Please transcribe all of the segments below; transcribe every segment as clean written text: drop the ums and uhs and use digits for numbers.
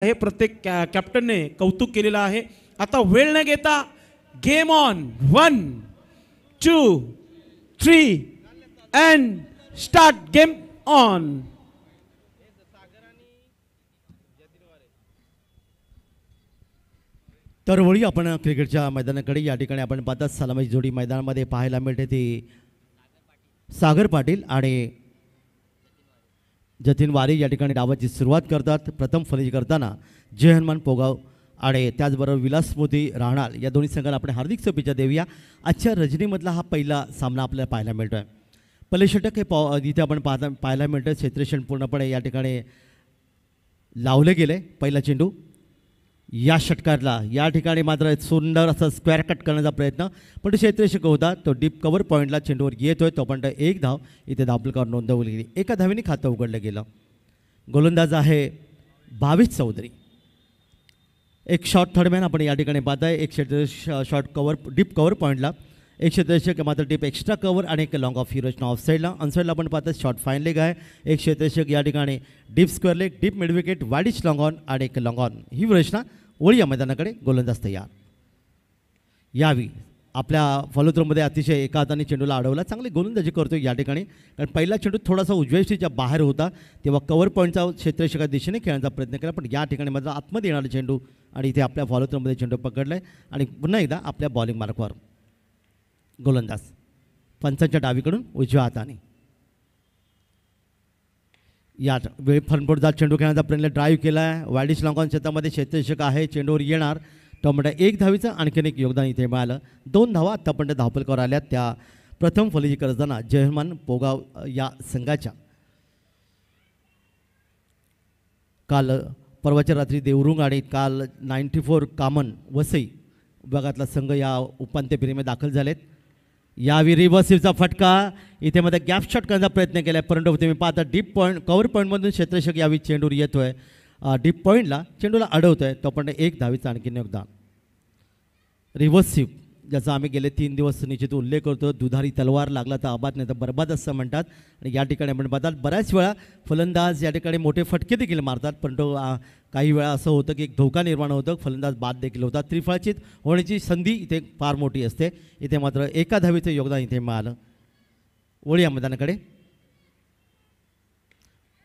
हे प्रत्येक कॅप्टनने कौतुक केलेलं आहे। आता वेळ न घेता game on 1 2 3 and start game on. तर वळी आपण क्रिकेटच्या मैदानाकडे या ठिकाणी आपण पाहता सलामीची जोडी मैदानामध्ये पाहायला मिळते ती सागर पाटील आणि जतीन वारी या ठिकाणी डावाची सुरुवात करतात। प्रथम फलंदाजी करताना जय हनुमान पोगाव आणि त्याचबरोबर विलास मोती राहणार या दोन्ही संघाला आपण हार्दिक शुभेच्छा देऊया। आजच्या रजनीमधला हा पहिला सामना आपल्याला पाहायला मिळतोय। पहिले षटक हे इथे आपण पाहायला मिळतं क्षेत्ररक्षण पूर्णपणे या ठिकाणी लावले गेले। पहिला चेंडू या षटकातला या ठिकाणी मात्र सुंदर असा स्क्वेअर कट करण्याचा प्रयत्न पण क्षेत्ररक्षक होता तो डीप कव्हर पॉईंटला चेंडूवर येतोय तोपर्यंत एक धाव इथे धावफलकावर नोंदवली गेली। एका धावेने खातं उघडलं गेलं। गोलंदाज आहे भावेश चौधरी। एक शॉर्ट थर्डमॅन आपण या ठिकाणी पाहताय। एक क्षेत्र शॉर्ट कव्हर डीप कव्हर पॉईंटला एक क्षेत्ररक्षक मात्र डीप एक्स्ट्रा कव्हर आणि एक लॉंग ऑफ ही रचना ऑफ साईडला अनसाईडला आपण पाहता शॉर्ट फाईन लेग आहे। एक क्षेत्ररक्षक या ठिकाणी deep square leg deep mid wicket widish long on आणि एक लॉंग ऑन ही रचना वळी या मैदानाकडे गोलंदाज तयार यावी। आपल्या फॉलोथ्रोमध्ये अतिशय एका हाताने चेंडूला अडवला चांगली गोलंदाजी करतो या ठिकाणी कारण पहिला चेंडू थोडासा उजव्या दिशेच्या बाहेर होता तेव्हा कव्हर पॉईंटचा क्षेत्ररक्षका दिशेने खेळण्याचा प्रयत्न केला पण या ठिकाणी मात्र आतमध्ये येणारा चेंडू आणि इथे आपल्या फॉलोथ्रोमध्ये चेंडू पकडलाय आणि पुन्हा एकदा आपल्या बॉलिंग मार्कवर गोलंदाज पंचांच्या डावीकडून उजव्या हाताने या वेळ फनपोटचा चेंडू खेळण्याचा प्रयत्न ड्राईव्ह केला आहे। वाईडिश लॉंग ऑन क्षेत्रामध्ये क्षेत्ररक्षक आहे चेंडूवर येणार टोमॅटो एक धावीचं आणखीन एक योगदान इथे मिळालं। 2 धावा आत्तापर्यंत धावफलकावर आल्या त्या प्रथम फलंदाजी करताना जय हनुमान पोगाव या संघाच्या काल परवाच्या रात्री देवरुंग आणि काल 94 कामन वसई विभागातला संघ या उपांत्य फेरीमध्ये दाखल झालेत। यावेळी रिव्हर्सिव्हचा फटका इथे मध्ये गॅप शॉट करण्याचा प्रयत्न केला परंतु तुम्ही पाहता डीप पॉईंट कव्हर पॉईंटमधून क्षेत्ररक्षक यावेळी चेंडूवर येतोय डीप पॉईंटला चेंडूला अडवतोय तो पण एक धावीचा आणखीन योगदान। रिव्हर्सिव्ह ज्याचा आम्ही गेले 3 दिवस निश्चित उल्लेख करतो दुधारी तलवार लागला तर आबाद नाही तर बरबाद असं म्हणतात आणि या ठिकाणी आपण पाहतात बऱ्याच वेळा फलंदाज या ठिकाणी मोठे फटके देखील मारतात परंतु काही वेळा असं होतं की एक धोका निर्माण होतं फलंदाज बाद देखील होतात त्रिफळाचीत होण्याची संधी इथे फार मोठी असते। इथे मात्र एका धावीचं योगदान इथे मिळालं। वळी या मैदानाकडे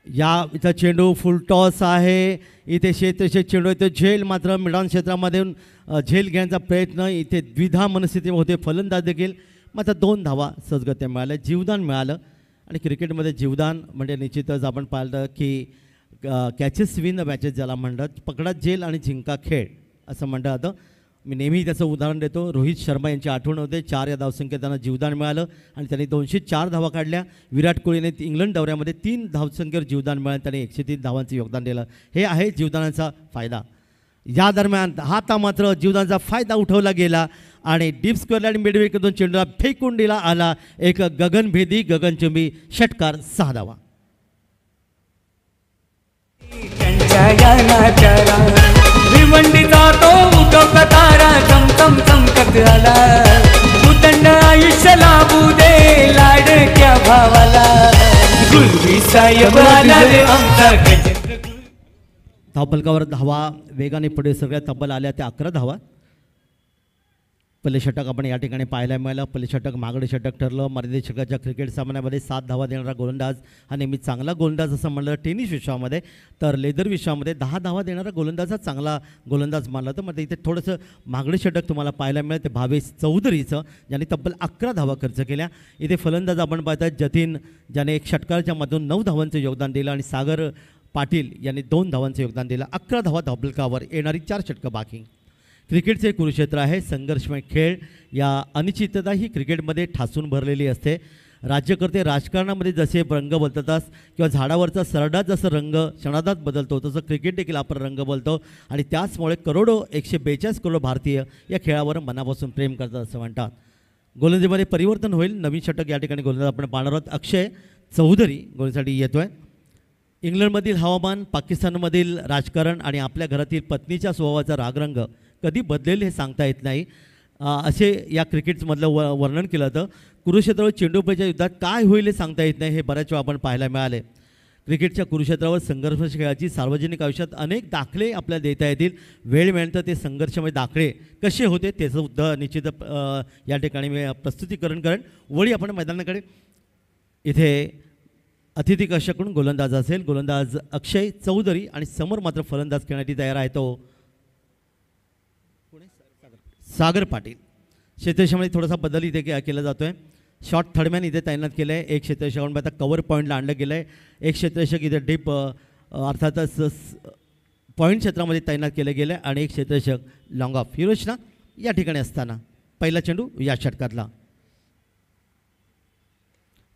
या इथं चेंडू फुल टॉस आहे इथे क्षेत्ररक्षक चेंडू येतो झेल मात्र मिडॉन क्षेत्रामध्ये झेल घेण्याचा प्रयत्न इथे द्विधा मनस्थिती होते फलंदाज देखील मात्र 2 धावा सहजगत्या मिळाल्या जीवदान मिळालं आणि क्रिकेटमध्ये जीवदान म्हणजे निश्चितच आपण पाहिलं की कॅचेस विन द मॅचेस ज्याला म्हणतात पकडा झेल आणि जिंका खेळ असं म्हणलं जातं। मी नेहमी त्याचं उदाहरण देतो रोहित शर्मा यांची आठवण होते 4 या धावसंख्येत त्यांना जीवदान मिळालं आणि त्यांनी 204 धावा काढल्या। विराट कोहलीने इंग्लंड दौऱ्यामध्ये 3 धावसंख्येवर जीवदान मिळालं त्यांनी 103 धावांचं योगदान दिलं। हे आहे जीवदानाचा फायदा। या दरम्यान हाता मात्र जीवदानाचा फायदा उठवला गेला आणि डीप स्क्वेअर आणि मिड विकेटमधून चेंडूला फेकून दिला आला एक गगनभेदी गगनचुंबी षटकार 6 धावा। भिवंडीचा तो उठवता तारा चमचम चमकत आला उदंड आयुष्य लाभू दे लाडक्या भावाला गुलबी साहेब आला रे आमचा गजेंद्र। धावफलकावर धावा वेगाने पुढे सगळ्या तब्बल आल्या त्या 11 धावा। पहिले षटक आपण या ठिकाणी पाहायला मिळालं। पहिले षटक मागडे षटक ठरलं। मर्यादित षटकाच्या क्रिकेट सामन्यामध्ये 7 धावा देणारा गोलंदाज हा नेहमी चांगला गोलंदाज असं म्हणलं टेनिस विश्वामध्ये तर लेदर विश्वामध्ये 10 धावा देणारा गोलंदाज हा चांगला गोलंदाज मानला तर मग इथे थोडंसं मागडे षटक तुम्हाला पाहायला मिळेल ते भावेश चौधरीचं ज्यांनी तब्बल 11 धावा खर्च केल्या। इथे फलंदाज आपण पाहतात जतीन ज्याने एक षटकाच्या मधून 9 धावांचं योगदान दिलं आणि सागर पाटील यांनी 2 धावांचं योगदान दिलं। 11 धावा धावफलकावर येणारी 4 षटकं बाकी। क्रिकेटचे कुरुक्षेत्र आहे संघर्षमय खेळ या अनिश्चितता ही क्रिकेटमध्ये ठासून भरलेली असते। राज्यकर्ते राजकारणामध्ये जसे रंग बदलतात किंवा झाडावरचा सरडा जसं रंग क्षणार्धात बदलतो तसं क्रिकेट देखील आपण रंग बदलतो आणि त्याचमुळे करोडो 142 करोड भारतीय या खेळावर मनापासून प्रेम करतात असं म्हणतात। गोलंदाजीमध्ये परिवर्तन होईल। नवीन षटक या ठिकाणी गोलंदाज आपण पाहणार आहोत। अक्षय चौधरी गोलंदाजीसाठी येतोय। इंग्लंडमधील हवामान पाकिस्तानमधील राजकारण आणि आपल्या घरातील पत्नीच्या स्वभावाचा रागरंग कधी बदलेल हे सांगता येत नाही असे या क्रिकेटमधलं वर्णन केलं होतं। कुरुक्षेत्रावर चेंडूपळीच्या युद्धात काय होईल हे सांगता येत नाही हे बऱ्याच वेळा आपण पाहायला मिळाले। क्रिकेटच्या कुरुक्षेत्रावर संघर्ष खेळाची सार्वजनिक आयुष्यात अनेक दाखले आपल्याला देता येतील. वेळ मिळाल्यानंतर ते संघर्षमय दाखले कसे होते त्याचं सुद्धा निश्चित या ठिकाणी मी प्रस्तुतीकरण करेन. वळी आपण मैदानाकडे. इथे अतिथी कक्षाकडून गोलंदाज असेल. गोलंदाज अक्षय चौधरी आणि समोर मात्र फलंदाज खेळण्यासाठी तयार आहे तो सागर पाटील. क्षेत्ररक्षणामध्ये थोडासा बदल इथे केला जातो आहे. शॉर्ट थर्डमॅन इथे तैनात केलं आहे. एक क्षेत्ररक्षक आता कवर पॉईंटला आणलं गेलं आहे. एक क्षेत्ररक्षक इथे डीप अर्थातच पॉईंट क्षेत्रामध्ये तैनात केलं गेलं आहे आणि एक क्षेत्ररक्षक लॉंग ऑफ ही रचना या ठिकाणी असताना पहिला चेंडू या षटकातला.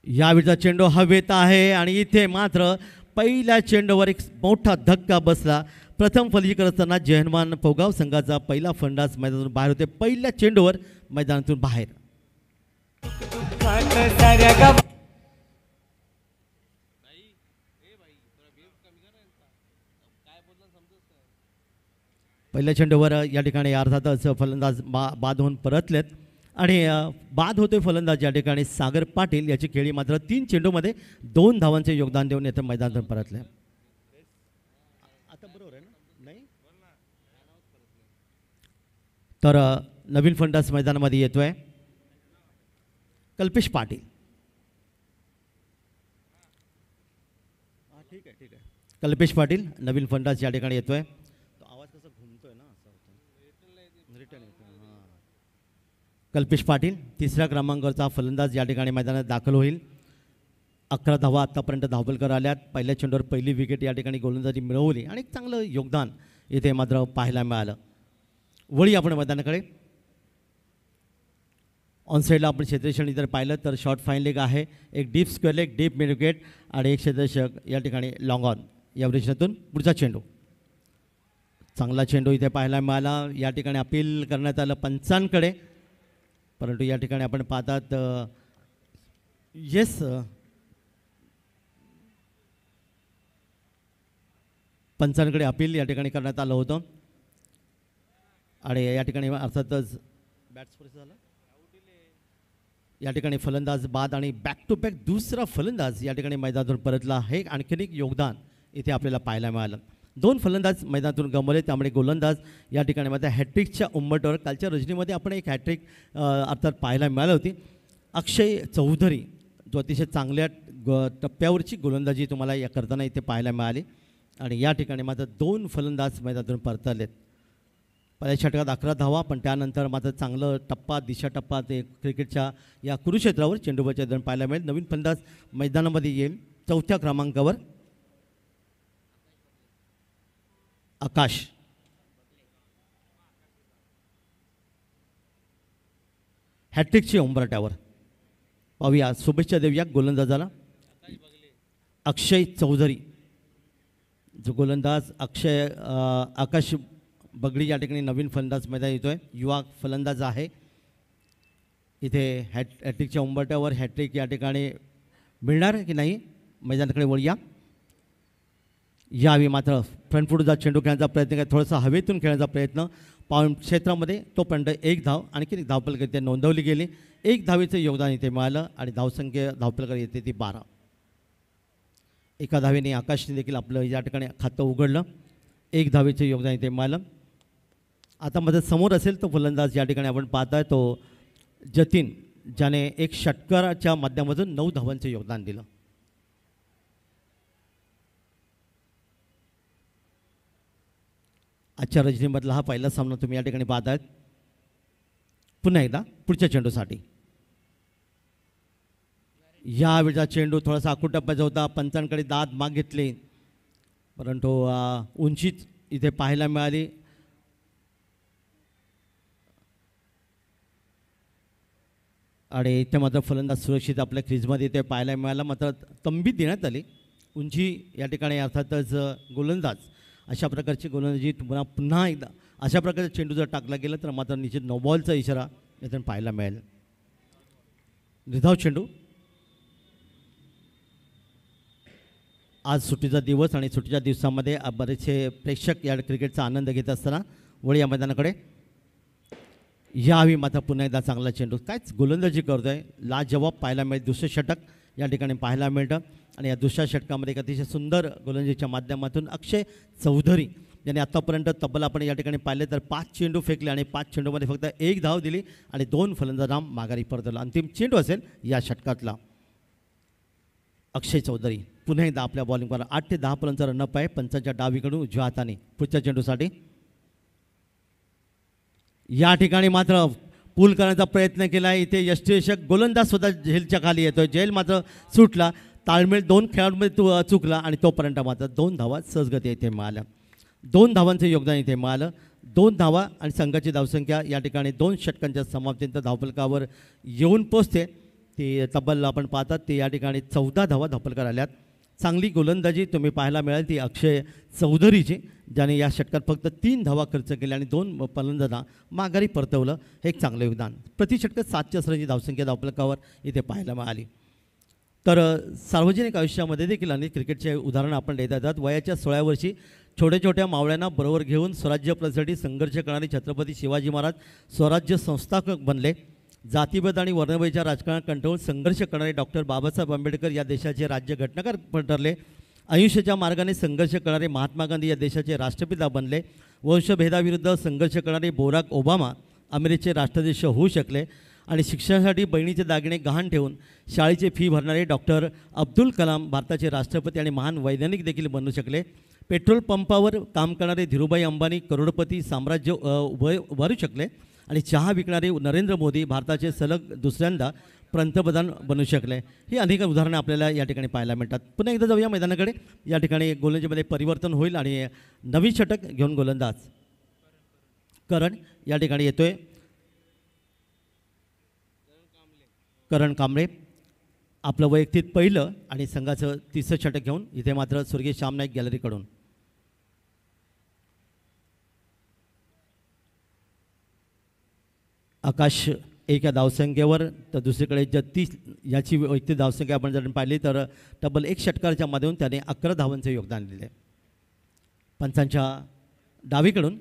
यावेळचा चेंडू हवेत आहे आणि इथे मात्र पहिल्या चेंडूवर एक मोठा धक्का बसला. प्रथम फलंदाजी असताना जयहनुमान पोगाव संघाचा पहिला फलंदाज मैदानातून बाहेर होते. पहिल्या चेंडूवर मैदानातून बाहेर. पहिल्या चेंडूवर या ठिकाणी अर्थातच फलंदाज बाद होऊन परतलेत आणि बाद होते फलंदाज या ठिकाणी सागर पाटील. याची खेळी मात्र 3 चेंडूमध्ये 2 धावांचे योगदान देऊन येथे मैदानातून परतले. आता बरोबर आहे ना? नाही तर नवीन फलंदाज मैदानामध्ये येतोय कल्पेश पाटील. ठीक आहे ठीक आहे. कल्पेश पाटील नवीन फलंदाज या ठिकाणी येतोय. तो आवाज कसा घुमतोय ना असं रिटर्न येतो. कल्पेश पाटील तिसऱ्या क्रमांकाचा फलंदाज या ठिकाणी मैदानात दाखल होईल. 11 धावा आत्तापर्यंत धावपलकर आल्यात. पहिल्या चेंडूवर पहिली विकेट या ठिकाणी गोलंदाजी मिळवली आणि एक चांगलं योगदान इथे मात्र पाहायला मिळालं. वळी आपण मैदानाकडे. ऑनसाईडला आपण क्षेत्ररक्षण जर पाहिलं तर शॉर्ट फाईन लेग आहे. एक deep square leg, deep mid wicket आणि एक क्षेत्ररक्षक या ठिकाणी लॉंग ऑन. या रचनेतून पुढचा चेंडू चांगला चेंडू इथे पाहायला मिळाला. या ठिकाणी अपील करण्यात आलं पंचांकडे परंतु या ठिकाणी आपण पाहतात येस पंचांकडे अपील या ठिकाणी करण्यात आलं होतं आणि या ठिकाणी अर्थातच बॅट्सपर्यंत झालं. या ठिकाणी फलंदाज बाद आणि बॅक टू बॅक दुसरा फलंदाज या ठिकाणी मैदानातून परतला. हे आणखीन एक योगदान इथे आपल्याला पाहायला मिळालं. 2 फलंदाज मैदानातून गमावले त्यामुळे गोलंदाज या ठिकाणी मात्र हॅट्रिकच्या उंबरठ्यावर. कालच्या रजनीमध्ये आपण एक हॅट्रिक अर्थात पाहायला मिळाली होती. अक्षय चौधरी जो अतिशय चांगल्या टप्प्यावरची गोलंदाजी तुम्हाला या करताना इथे पाहायला मिळाली आणि या ठिकाणी मात्र 2 फलंदाज मैदानातून परतलेत. पहिल्या षटकात 11 धावा पण त्यानंतर मात्र चांगलं टप्पा दिशा टप्पा ते क्रिकेटच्या या कुरुक्षेत्रावर चेंडूबाच्या दरम्यान पाहायला मिळेल. नवीन फलंदाज मैदानामध्ये येईल 4थ्या क्रमांकावर आकाश. हॅट्रिकच्या उंबरठ्यावर पाहूया. शुभेच्छा देऊया गोलंदाजाला अक्षय चौधरी. जो गोलंदाज आकाश बगडी या ठिकाणी नवीन फलंदाज मैदान येतोय. युवा फलंदाज आहे. इथे हॅट्रिकच्या उंबरठ्यावर हॅट्रिक या ठिकाणी मिळणार की नाही मैदानाकडे वळूया. यावेळी मात्र फ्रंट फुटचा चेंडू खेळण्याचा प्रयत्न केला. थोडासा हवेतून खेळण्याचा प्रयत्न पाऊण क्षेत्रामध्ये तोपर्यंत 1 धाव आणखी एक धावपलकर इथे नोंदवली गेली. 1 धावेचं योगदान इथे मिळालं आणि धावसंख्या धावपलकर येते ती 12. एका धावेने आकाशने देखील आपलं या ठिकाणी खातं उघडलं. 1 धावेचं योगदान इथे मिळालं. आता मध्ये समोर असेल तो फलंदाज या ठिकाणी आपण पाहताय तो जतीन ज्याने एक षटकाराच्या माध्यमातून 9 धावांचं योगदान दिलं. आजच्या रजनीमधला हा पहिला सामना तुम्ही या ठिकाणी पाहतायत. पुन्हा एकदा पुढच्या चेंडूसाठी. यावेळचा चेंडू थोडासा आखूड टप्प्याचा होता. पंचांकडे दाद मागितले परंतु उंचीच इथे पाहायला मिळाली. आणि इथे मात्र फलंदाज सुरक्षित आपल्या क्रीजमध्ये इथे पाहायला मिळाला. मात्र तंबी देण्यात आली. उंची या ठिकाणी अर्थातच गोलंदाज अशा प्रकारची गोलंदाजी पुन्हा एकदा अशा प्रकारचा चेंडू जर टाकला गेला तर मात्र निश्चित नो बॉलचा इशारा यातून पाहायला मिळेल. रिधाव चेंडू. आज सुट्टीचा दिवस आणि सुट्टीच्या दिवसामध्ये बरेचसे प्रेक्षक या क्रिकेटचा आनंद घेत असताना वळी या मैदानाकडे. यावेळी मात्र पुन्हा एकदा चांगला चेंडू. कायच गोलंदाजी करतोय. लाजवाब पाहायला मिळेल. दुसरे षटक या ठिकाणी पाहायला मिळतं. आणि या दुसऱ्या षटकामध्ये एक अतिशय सुंदर गोलंदाजीच्या माध्यमातून अक्षय चौधरी ज्याने आत्तापर्यंत तब्बल आपण या ठिकाणी पाहिले तर 5 चेंडू फेकले आणि 5 चेंडूमध्ये फक्त 1 धाव दिली आणि 2 फलंदाजांना माघारी परतवलं. अंतिम चेंडू असेल या षटकातला. अक्षय चौधरी पुन्हा एकदा आपल्या बॉलिंगवर 8 ते 10 पर्यंत रनअप आहे. पंचांच्या डावीकडून उजव्या हाताने पुढच्या चेंडूसाठी या ठिकाणी मात्र पूल करण्याचा प्रयत्न केला आहे. इथे यष्टीरक्षक गोलंदाज स्वतः झेलच्या खाली येतोय. झेल मात्र सुटला. ताळमेळ 2 खेळाडूंमध्ये चुकला आणि तोपर्यंत मात्र 2 धावा सहजगती इथे मिळाल्या. 2 धावांचं योगदान इथे मिळालं. 2 धावा आणि संघाची धावसंख्या या ठिकाणी 2 षटकांच्या समाप्तीनंतर धावफलकावर येऊन पोचते. ती तब्बल आपण पाहतात ते या ठिकाणी 14 धावा धावफलकार आल्यात. चांगली गोलंदाजी तुम्ही पाहायला मिळाली ती अक्षय चौधरीची ज्याने या षटकात फक्त 3 धावा खर्च केल्या आणि 2 फलंदाजांना माघारी परतवलं. हे एक चांगलं योगदान. प्रति षटकात 7च्या सरांची धावसंख्या धावफलकावर इथे पाहायला मिळाली. तर सार्वजनिक आयुष्यामध्ये देखील अनेक क्रिकेटचे उदाहरणं आपण देत येतात. वयाच्या 16 वर्षी छोट्या छोट्या मावळ्यांना बरोबर घेऊन स्वराज्य प्रजासाठी संघर्ष करणारे छत्रपती शिवाजी महाराज स्वराज्य संस्थापक बनले. जातीभेद आणि वर्णभेदाच्या राजकारणात कंटाळून संघर्ष करणारे डॉक्टर बाबासाहेब आंबेडकर या देशाचे राज्यघटनाकार ठरले. आयुष्याच्या मार्गाने संघर्ष करणारे महात्मा गांधी या देशाचे राष्ट्रपिता बनले. वंशभेदाविरुद्ध संघर्ष करणारे बराक ओबामा अमेरिकेचे राष्ट्राध्यक्ष होऊ शकले. आणि शिक्षणासाठी बहिणीचे दागिने गहाण ठेवून शाळेची फी भरणारे डॉक्टर अब्दुल कलाम भारताचे राष्ट्रपती आणि महान वैज्ञानिक देखील बनू शकले. पेट्रोल पंपावर काम करणारे धीरूभाई अंबानी करोडपती साम्राज्य उभारू शकले. आणि चहा विकणारे नरेंद्र मोदी भारताचे सलग दुसऱ्यांदा पंतप्रधान बनू शकले. ही अनेक उदाहरणं आपल्याला या ठिकाणी पाहायला मिळतात. पुन्हा एकदा जाऊया मैदानाकडे. या ठिकाणी गोलंदाजीमध्ये परिवर्तन होईल आणि नवीन षटक घेऊन गोलंदाज करण या ठिकाणी येतोय. करण कांबळे आपलं वैयक्तिक पहिलं आणि संघाचं 3रं षटक घेऊन इथे मात्र स्वर्गीय श्याम नाईक गॅलरीकडून आकाश 1 या धावसंख्येवर तर दुसरीकडे 30 याची वैयक्तिक धावसंख्या आपण जर पाहिली तर तब्बल 1 षटकाच्या माध्यमातून त्याने 11 धावांचे योगदान दिले. पंचांच्या डावीकडून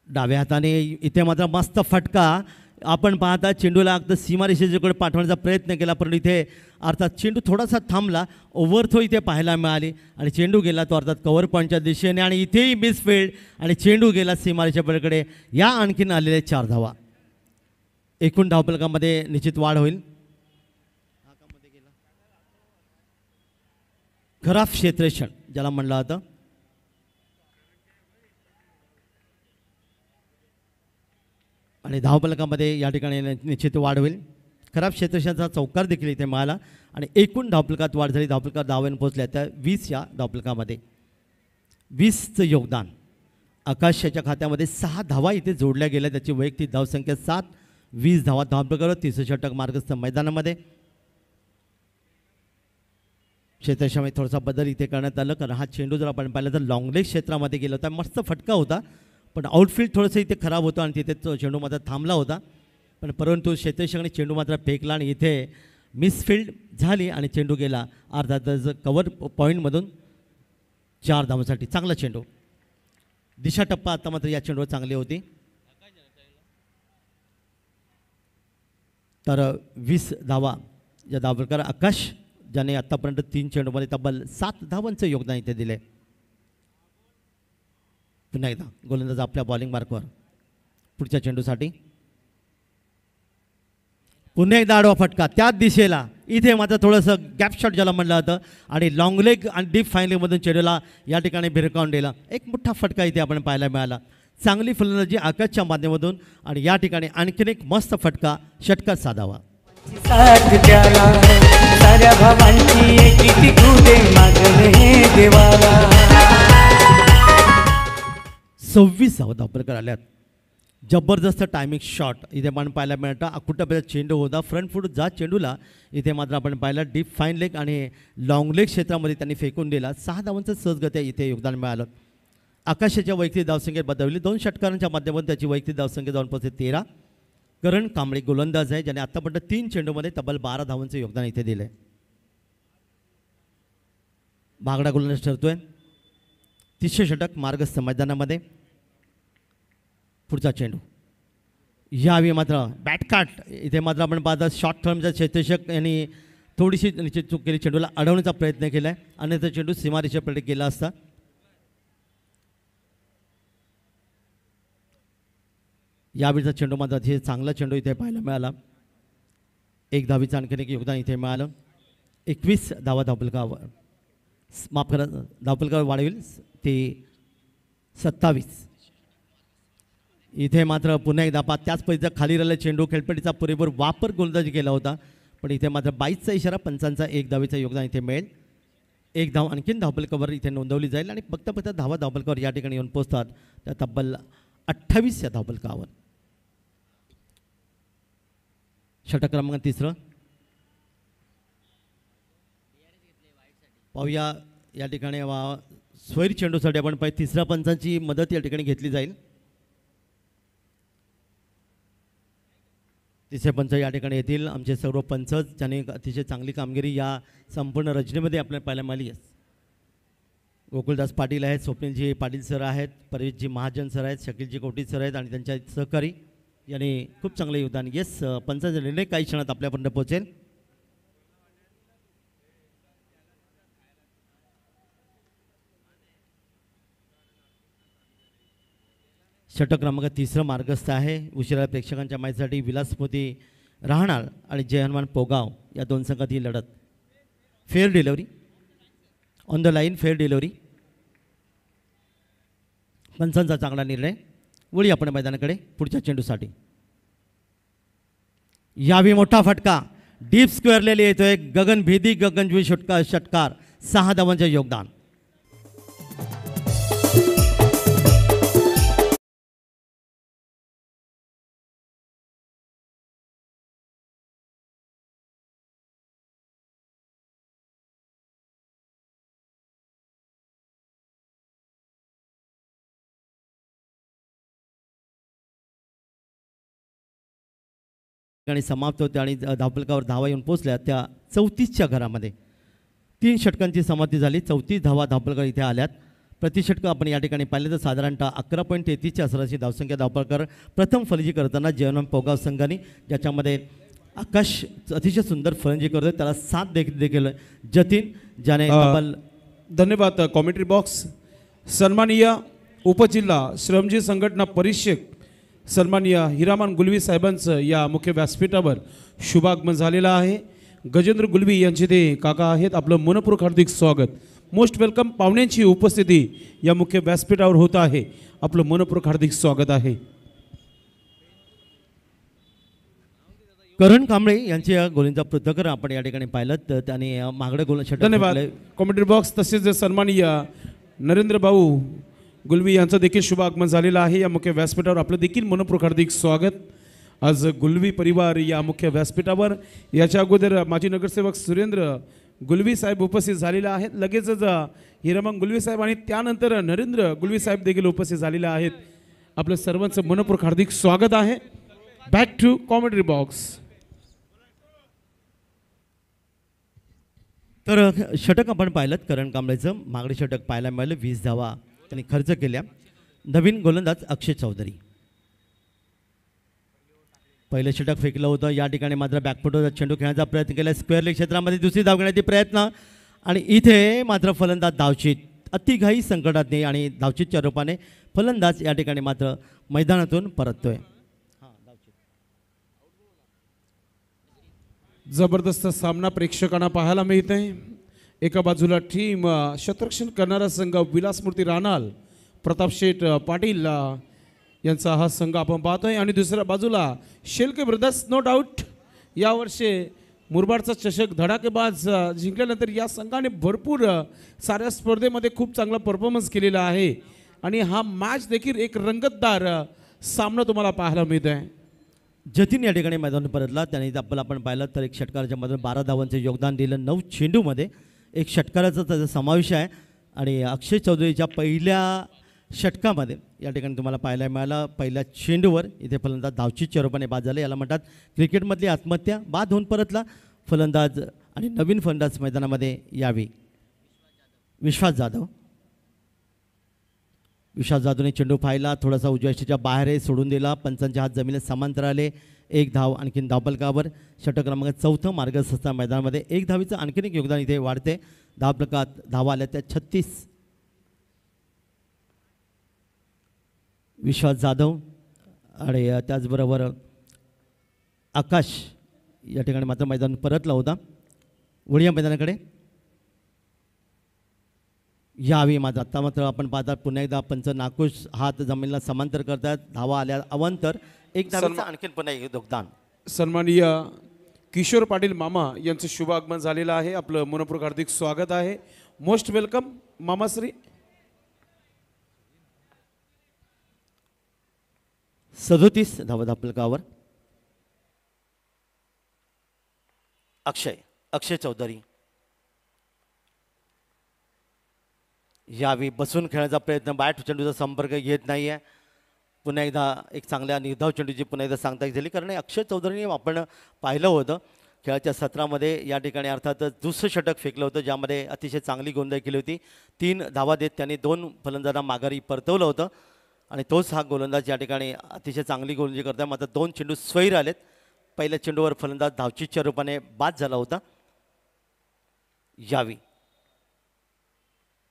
डाव्या हाताने इथे मात्र मस्त फटका आपण पाहता. चेंडूला अगदी सीमारेषेकडे पाठवण्याचा प्रयत्न केला परंतु इथे अर्थात चेंडू थोडासा थांबला. ओव्हरथ्रो इथे पाहायला मिळाली आणि चेंडू गेला तो अर्थात कव्हर पॉईंटच्या दिशेने आणि इथेही मिसफिल्ड आणि चेंडू गेला सीमारेषेकडे. या आणखीन आलेले 4 धावा. एकूण धावफलकामध्ये निश्चित वाढ होईल. खराब क्षेत्ररक्षण ज्याला म्हणलं जातं. आणि धावफलकामध्ये या ठिकाणी निश्चित वाढ होईल. खराब क्षेत्ररक्षणाचा चौकार देखील इथे मिळाला आणि एकूण धावफलकात वाढ झाली. धावफलकात धावांनी पोहोचल्या त्या 20 या धावफलकामध्ये 20चं योगदान. आकाशाच्या खात्यामध्ये 6 धावा इथे जोडल्या गेल्या. त्याची वैयक्तिक धावसंख्या 7. 20 धावा धावफलकावर 3रं षटक मार्गस्थ मैदानामध्ये. क्षेत्ररक्षणामध्ये थोडासा बदल इथे करण्यात आलं कारण हा चेंडू जर आपण पाहिला तर लॉंग लेग क्षेत्रामध्ये गेला होता. मस्त फटका होता पण आउटफील्ड थोडंसं इथे खराब होतं आणि तिथे तो चेंडू मात्र थांबला होता. पण परंतु क्षेत्ररक्षकाने चेंडू मात्र फेकला आणि इथे मिसफिल्ड झाली आणि चेंडू गेला अर्थातच कव्हर पॉईंटमधून 4 धावांसाठी. चांगला चेंडू. दिशा टप्पा आता मात्र या चेंडूवर चांगली होती. तर 20 धावा या धावफलकार आकाश ज्याने आत्तापर्यंत 3 चेंडूमध्ये तब्बल 7 धावांचं योगदान इथे दिले. पुन्हा एकदा गोलंदाज आपल्या बॉलिंग मार्कवर पुढच्या चेंडूसाठी. पुन्हा एकदा आडवा फटका त्याच दिशेला. इथे मात्र थोडंसं गॅप शॉट ज्याला म्हणलं जातं आणि लॉंग लेग आणि डीप फाईन लेगमधून चेंडूला या ठिकाणी भिरकावून दिला. एक मोठा फटका इथे आपण पाहायला मिळाला. चांगली फलंदाजी आकाशच्या माध्यमातून आणि या ठिकाणी आणखीन एक मस्त फटका षटकात साधावा. साऱ्या भावांची एकीची तुझे मागणे देवाला. 26 धावफलकार आल्यात. जबरदस्त टायमिंग शॉट इथे आपण पाहायला मिळतं. अकुटापेचा चेंडू होता. फ्रंट फूट जा चेंडूला इथे मात्र आपण पाहिला डीप फाईन लेग आणि लॉंग लेग क्षेत्रामध्ये त्यांनी फेकून दिला. 6 धावांचं सहजगत्या इथे योगदान मिळालं. आकाशाच्या वैयक्तिक धावसंख्येत बदलली. 2 षटकारांच्या माध्यमातून त्याची वैयक्तिक धावसंख्या जाऊन पोहोचते 13. करण कांबळे गोलंदाज आहे ज्याने आत्तापर्यंत 3 चेंडूमध्ये तब्बल 12 धावांचं योगदान इथे दिलं आहे. बागडा गोलंदाज ठरतोय. 30 षटक मार्गस्थ मैदानामध्ये. पुढचा चेंडू यावेळी मात्र बॅटकाट इथे मात्र आपण पाहता शॉर्ट टर्मच्या क्षेत्ररक्षक यांनी थोडीशी निश्चित चूक केली, चेंडूला अडवण्याचा प्रयत्न केला आहे आणि तो चेंडू सीमारेषेकडे गेला असता. यावेळीचा चेंडू मात्र अतिशय चांगला चेंडू इथे पाहायला मिळाला. एक धावीचं आणखीन एक योगदान इथे मिळालं. 21 धावा धावपलकावर, माफ करा धावपलकावर वाढवेल ते 27. इथे मात्र पुन्हा एकदा त्याच पद्धतीचा खाली राहिलेला चेंडू खेळपट्टीचा पुरेपूर वापर गोलंदाजी केला होता, पण इथे मात्र 22चा इशारा, पंचांचा एक धावेचं योगदान इथे मिळेल. एक धाव आणखीन धावपलकावर इथे नोंदवली जाईल आणि बघता धावा धावपलकावर या ठिकाणी येऊन पोहोचतात त्या तब्बल 28 या धावपलकावर. षटक क्रमांक 3 पाहूया. या ठिकाणी स्वैर चेंडूसाठी आपण तिसऱ्या पंचांची मदत या ठिकाणी घेतली जाईल. तिसरे पंच या ठिकाणी येतील आमचे सर्व पंच ज्यांनी अतिशय चांगली कामगिरी या संपूर्ण रचनेमध्ये आपल्याला पाहायला मिळाली आहे. गोकुलदास पाटील आहेत, स्वप्नीलजी पाटील सर आहेत, परवेशजी महाजन सर आहेत, शकीलजी कोटी सर आहेत आणि त्यांच्या सहकारी यांनी खूप चांगलं योगदान. येस, पंचांचा निर्णय काही क्षणात आपल्यापर्यंत पोहोचेल. षटक क्रमांक 3 मार्गस्थ आहे. उशिरा प्रेक्षकांच्या माहितीसाठी विलास मोती राहणार आणि जय हनुमान पोगाव या दोन संघात ही लढत. Fair delivery on the line, fair delivery. पंचांचा चांगला निर्णय. वळी आपण मैदानाकडे पुढच्या चेंडूसाठी. यावी मोठा फटका डीप स्क्वेअरलेली येतोय. गगनभेदी गगनजवी षटकार 6 धावांचे योगदान. आणि समाप्त होते आणि धावपलकावर धावा येऊन पोचल्या त्या 34च्या घरामध्ये. 3 षटकांची समाप्ती झाली. 34 धावा धावपलकार इथे आल्यात. प्रतिषटक आपण या ठिकाणी पाहिले तर साधारणतः 11.33च्या सरासरी धावसंख्या धावपलकार प्रथम फलंदाजी करताना जयवंत पोगाव संघाने, ज्याच्यामध्ये आकाश अतिशय सुंदर फलंदाजी करतोय, त्याला साथ देखील जतीन ज्याने धन्यवाद. Commentary box. सन्माननीय उपजिल्हा श्रमजीवी संघटना परिषद सन्माननीय हिरामन गुलवी साहेबांचं या मुख्य व्यासपीठावर शुभागमन झालेलं आहे. गजेंद्र गुलवी यांचे ते काका आहेत. आपलं मनपूर्वक हार्दिक स्वागत. Most welcome. पाहुण्यांची उपस्थिती या मुख्य व्यासपीठावर होत आहे. आपलं मनपूर्वक हार्दिक स्वागत आहे. करण कांबळे यांच्या गोलींचा पृथक्कर आपण या ठिकाणी पाहिलं तर त्यांनी मागडे गोल षटक. धन्यवाद. Commentary box. तसेच सन्माननीय नरेंद्र भाऊ गुलवी यांचं देखील शुभ आगमन झालेलं आहे या मुख्य व्यासपीठावर. आपलं देखील मनपूर्वक हार्दिक स्वागत. आज गुलवी परिवार या मुख्य व्यासपीठावर. याच्या अगोदर माजी नगरसेवक सुरेंद्र गुलवी साहेब उपस्थित झालेले आहेत. लगेचच हिरामन गुलवी साहेब आणि त्यानंतर नरेंद्र गुलवी साहेब देखील उपस्थित झालेले आहेत. आपलं सर्वांचं मनपूर्वक हार्दिक स्वागत आहे. Back to commentary box. तर षटक आपण पाहिलं करण कांबळेचं मागडे षटक पाहायला मिळालं. 20 धावा त्यांनी खर्च केल्या. नवीन गोलंदाज अक्षय चौधरी. पहिलं षटक फेकलं होतं. या ठिकाणी मात्र बॅकफुटवर चेंडू खेळण्याचा प्रयत्न केला. स्क्वेअर लेग क्षेत्रामध्ये दुसरी धाव घेण्याचे प्रयत्न आणि इथे मात्र फलंदाज धावचीत. अतिघाई संकटात नाही आणि धावचीतच्या रूपाने फलंदाज या ठिकाणी मात्र मैदानातून परततोय. जबरदस्त सामना प्रेक्षकांना पाहायला मिळते. एका बाजूला टीम शतरक्षण करणारा संघ विलासमूर्ती राणाल प्रताप शेठ पाटील यांचा हा संघ आपण पाहतोय आणि दुसऱ्या बाजूला शेलके ब्रदर्स. नो डाऊट यावर्षी मुरबाडचा चषक धडाकेबाज जिंकल्यानंतर या संघाने भरपूर साऱ्या स्पर्धेमध्ये खूप चांगला परफॉर्मन्स केलेला आहे आणि हा मॅच देखील एक रंगतदार सामना तुम्हाला पाहायला मिळत आहे. जतीन या ठिकाणी मैदानात परतला. त्याने आपण पाहिलं तर एक षटकाराच्या मध्ये 12 धावांचे योगदान दिलं. 9 चेंडूमध्ये एक षटकाराचा त्याचा समावेश आहे आणि अक्षय चौधरीच्या पहिल्या षटकामध्ये या ठिकाणी तुम्हाला पाहायला मिळालं. पहिल्या चेंडूवर इथे फलंदाज धावचीच्या रूपाने बाद झाले. याला म्हणतात क्रिकेटमधली आत्महत्या. बाद होऊन परतला फलंदाज आणि नवीन फलंदाज मैदानामध्ये यावी विश्वास जाधव. विशाल जाधवने चेंडू पाहिला, थोडासा उजव्या यष्टीच्या बाहेर आहे, सोडून दिला. पंचांच्या हात जमिनीत समांतर आले. एक धाव आणखीन धावफलकावर. षटक क्रमांक 4 मार्गस्थ मैदानामध्ये 1 धावीचं आणखीन एक योगदान इथे वाढते. धावफलकात धावा आल्या त्या 36. विश्वास जाधव आणि त्याचबरोबर आकाश या ठिकाणी मात्र मैदान परतला होता. वळूया मैदानाकडे. यावेळी मात्र आत्ता मात्र आपण पाहतात पुन्हा एकदा पंच नाकुश हात जमिनीला समांतर करतात. धावा आल्या अवांतर. एक धावेचं आणखीन पुन्हा एक योगदान. सन्माननीय किशोर पाटील मामा यांचं शुभ आगमन झालेलं आहे. आपलं मनपूर्वक हार्दिक स्वागत आहे. Most welcome मामाश्री. 37 धावा धावफलकावर. अक्षय चौधरी यावेळी बसून खेळण्याचा प्रयत्न. बॅट चेंडूचा संपर्क येत नाही आहे. पुन्हा एकदा एक चांगल्या निर्धाव चेंडूची पुन्हा एकदा सांगता झाली, कारण अक्षय चौधरीने आपण पाहिलं होतं खेळाच्या सत्रामध्ये या ठिकाणी अर्थातच दुसरं षटक फेकलं होतं, ज्यामध्ये अतिशय चांगली गोलंदाजी केली होती. 3 धावा देत त्यांनी 2 फलंदाजांना माघारी परतवलं होतं आणि तोच हा गोलंदाज या ठिकाणी अतिशय चांगली गोलंदाजी करताय. मात्र 2 चेंडू स्वैर आलेत. पहिल्या चेंडूवर फलंदाज धावचीच्या रूपाने बाद झाला होता. यावी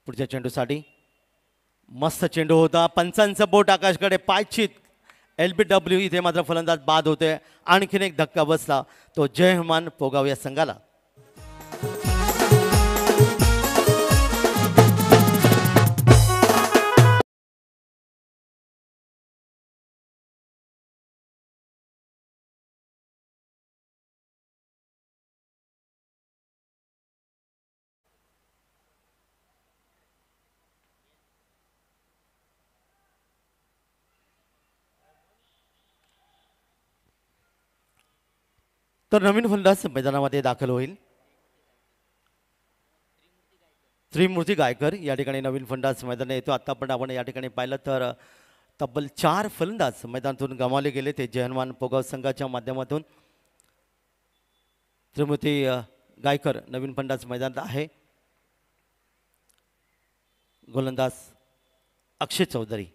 पुढच्या चेंडूसाठी मस्त चेंडू होता. पंचांचं बोट आकाशकडे, पायचित LBW. इथे मात्र फलंदाज बाद होते. आणखीन एक धक्का बसला तो जयमान पोगाव या संघाला. तर नवीन फलंदाज मैदानामध्ये दाखल होईल. त्रिमूर्ती गायकर या ठिकाणी नवीन फलंदाज मैदानात येतो. आता पण आपण या ठिकाणी पाहिलं तर तब्बल 4 फलंदाज मैदानातून गमावले गेले. ते जयमान पोगाव संघाच्या माध्यमातून. त्रिमूर्ती गायकर नवीन फलंदाज मैदानात आहे. गोलंदाज अक्षय चौधरी.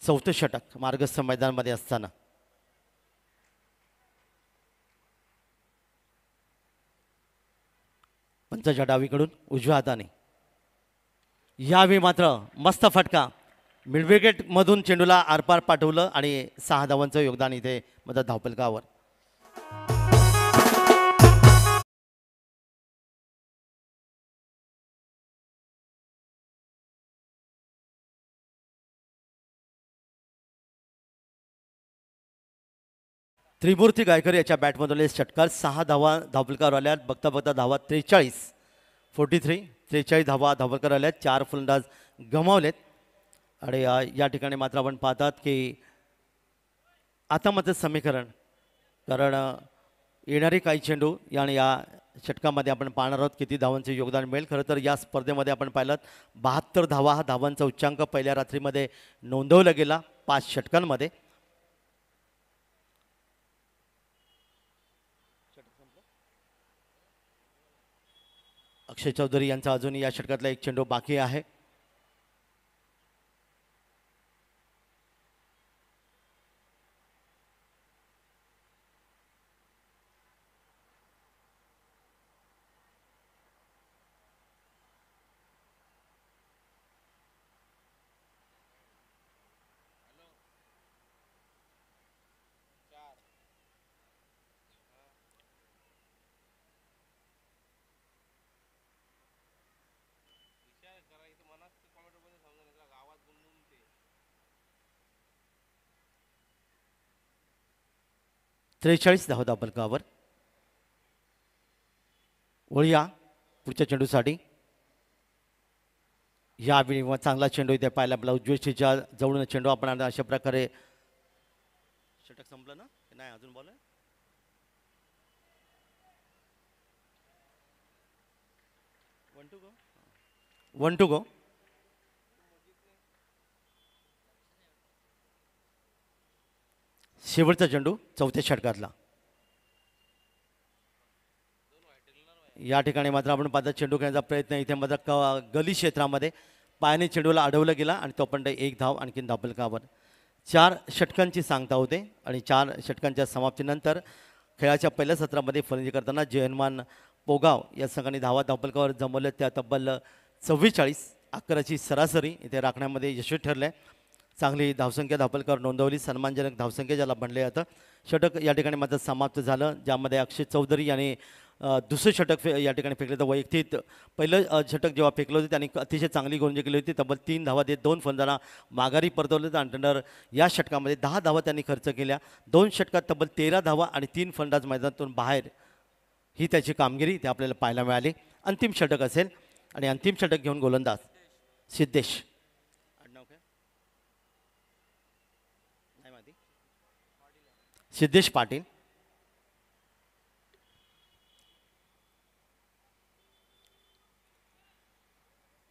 4थं षटक मार्गस्थ मैदानामध्ये असताना. पंचाच्या डावीकडून उजव्या हाताने. यावेळी मात्र मस्त फटका. मिडविकेटमधून चेंडूला आरपार पाठवलं आणि 6 धावांचं योगदान इथे मदत धावफलकावर. त्रिमूर्ती गायकर याच्या बॅटमधून षटकार. 6 धावा धावफलकावर आल्यात. बघता बघता धावा 43 धावा धावफलकावर आल्यात. 4 फलंदाज गमावलेत आणि या ठिकाणी मात्र आपण पाहतात की आता मात्र समीकरण, कारण येणारे काही चेंडू आणि या षटकामध्ये आपण पाहणार आहोत किती धावांचे योगदान मिळेल. खरं तर या स्पर्धेमध्ये आपण पाहिलं 72 धावा हा धावांचा उच्चांक पहिल्या रात्रीमध्ये नोंदवला गेला 5 षटकांमध्ये. अक्षय चौधरी यांचा अजूनही या षटकातला एक चेंडू बाकी आहे. त्रेचाळीस धावा धावफलकावर. वळूया पुढच्या चेंडूसाठी. यावेळी चांगला चेंडू इथे पाहायला आपला उजव्याच्या जवळून चेंडू. आपण अशा प्रकारे षटक संपलं ना, नाही अजून बॉल आहे. 1 to go. शेवटचा चेंडू 4थ्या षटकातला. या ठिकाणी मात्र आपण पाहता चेंडू खेळण्याचा प्रयत्न इथे मात्र गली क्षेत्रामध्ये पायाने चेंडूला अडवलं गेला आणि तो पण एक धाव आणखीन धावफलकावर. 4 षटकांची सांगता होते आणि 4 षटकांच्या समाप्तीनंतर खेळाच्या पहिल्या सत्रामध्ये फलंदाजी करताना जयहनुमान पोगाव या संघाने धावफलकावर जमवलं त्या तब्बल 44. 11ची सरासरी इथे राखण्यामध्ये यशस्वी ठरले. चांगली धावसंख्या धावफलकावर नोंदवली. सन्मानजनक धावसंख्या ज्याला म्हणले जातं. षटक या ठिकाणी मात्र समाप्त झालं, ज्यामध्ये अक्षय चौधरी याने दुसरे षटक या ठिकाणी फेकले. तर वैयक्तिक पहिलं षटक जेव्हा फेकलं होतं त्यांनी अतिशय चांगली गोलंदाजी केली होती. तब्बल 3 धावा देत 2 फलंदाजांना माघारी परतवलं. आणि नंतर या षटकामध्ये 10 धावा त्यांनी खर्च केल्या. 2 षटकात तब्बल 13 धावा आणि 3 फलंदाज मैदानातून बाहेर, ही त्याची कामगिरी ते आपल्याला पाहायला मिळाली. अंतिम षटक असेल आणि अंतिम षटक घेऊन गोलंदाज सिद्धेश सिद्धेश पाटील.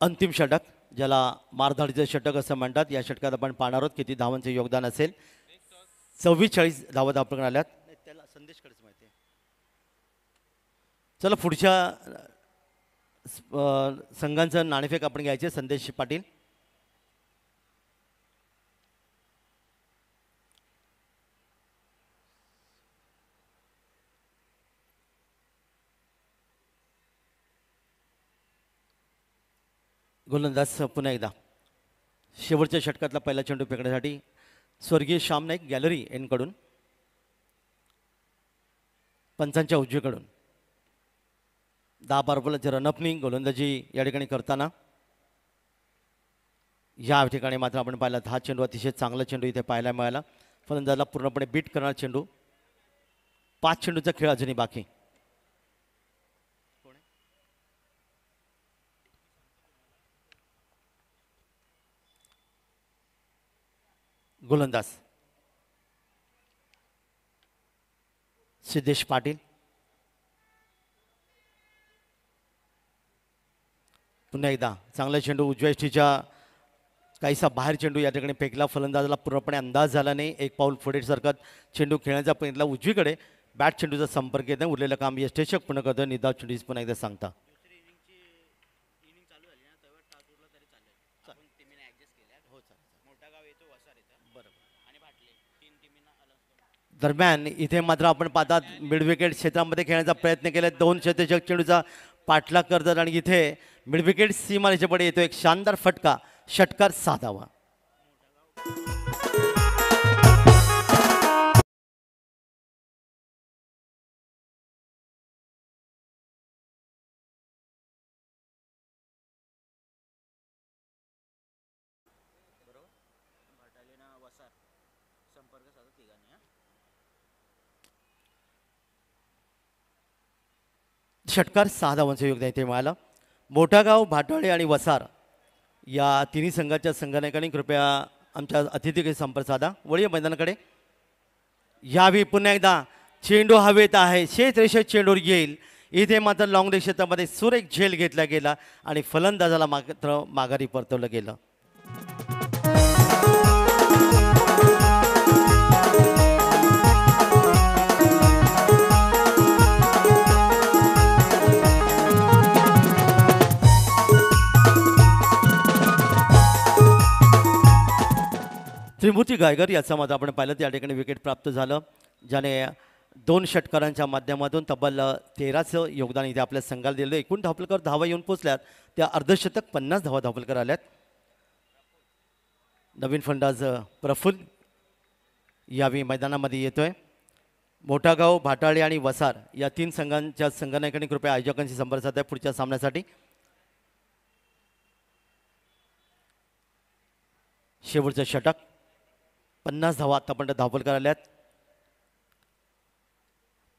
अंतिम षटक ज्याला मारधाडीचं षटक असं म्हणतात. या षटकात आपण पाहणार आहोत किती धावांचे योगदान असेल. 44 धावा धावपण आल्यात. त्याला संदेशकडेच माहिती आहे. चला पुढच्या संघांचं नाणेफेक आपण घ्यायचे. संदेश पाटील. गोलंदाज पुन्हा एकदा शेवटच्या षटकातला पहिला चेंडू फेकण्यासाठी स्वर्गीय श्याम नाईक गॅलरी एनकडून पंचांच्या उजवीकडून 10-12 बॉलांचे रनअपनी गोलंदाजी या ठिकाणी करताना या ठिकाणी मात्र आपण पाहिला हा चेंडू अतिशय चांगला चेंडू इथे पाहायला मिळाला. फलंदाजाला पूर्णपणे बीट करणारा चेंडू. 5 चेंडूचा खेळ अजूनही बाकी. गोलंदाज सिद्धेश पाटील. पुन्हा एकदा चांगला चेंडू उजव्या यष्टीच्या काहीसा बाहेर चेंडू या ठिकाणी फेकला. फलंदाजाला पूर्णपणे अंदाज झाला नाही. एक पाऊल पुढे सरकत चेंडू खेळण्याचा प्रयत्न उजवीकडे बॅट चेंडूचा संपर्क येत नाही. उरलेलं काम यष्टेशक पूर्ण करतं. निदाव चेंडू पुन्हा एकदा सांगता. दरम्यान इथे मात्र आपण पाहतात मिड विकेट क्षेत्रामध्ये खेळण्याचा प्रयत्न केला. 2 शतक चेंडूचा पाठलाग करतात आणि इथे मिड विकेट सीमारेषेच्या पुढे येतो एक शानदार फटका. षटकार 6 धावा. षटकार 6 धावांचं योगदान इथे मिळालं. मोठागाव, भाटाळे आणि वसार या तिन्ही संघाच्या संघनायकांनी कृपया आमच्या अतिथीकडे संपर्क साधा. वळीय मैदानाकडे यावेळी पुन्हा एकदा चेंडू हवेत आहे. शेतरेषेत चेंडूवर येईल. इथे मात्र लॉंग रेष क्षेत्रामध्ये सुरेख झेल घेतला गेला आणि फलंदाजाला मात्र माघारी परतवलं गेलं. त्रिमूर्ती गायकर याचा मात्र आपण पाहिलं त्या ठिकाणी विकेट प्राप्त झालं, ज्याने 2 षटकारांच्या माध्यमातून तब्बल 13चं योगदान इथे आपल्या संघाला दिलं. एकूण धावफलकावर धावा येऊन पोचल्यात त्या अर्धशतक 50 धावा धावफलकार आल्यात. नवीन फलंदाज प्रफुल्ल यावेळी मैदानामध्ये येतोय. मोठागाव, भाटाळे आणि वसार या 3 संघांच्या संघनायकांनी कृपया आयोजकांशी संपर्क साधा पुढच्या सामन्यासाठी. शेवटचं षटक 50 धावा आतापर्यंत धावफलकार आल्यात.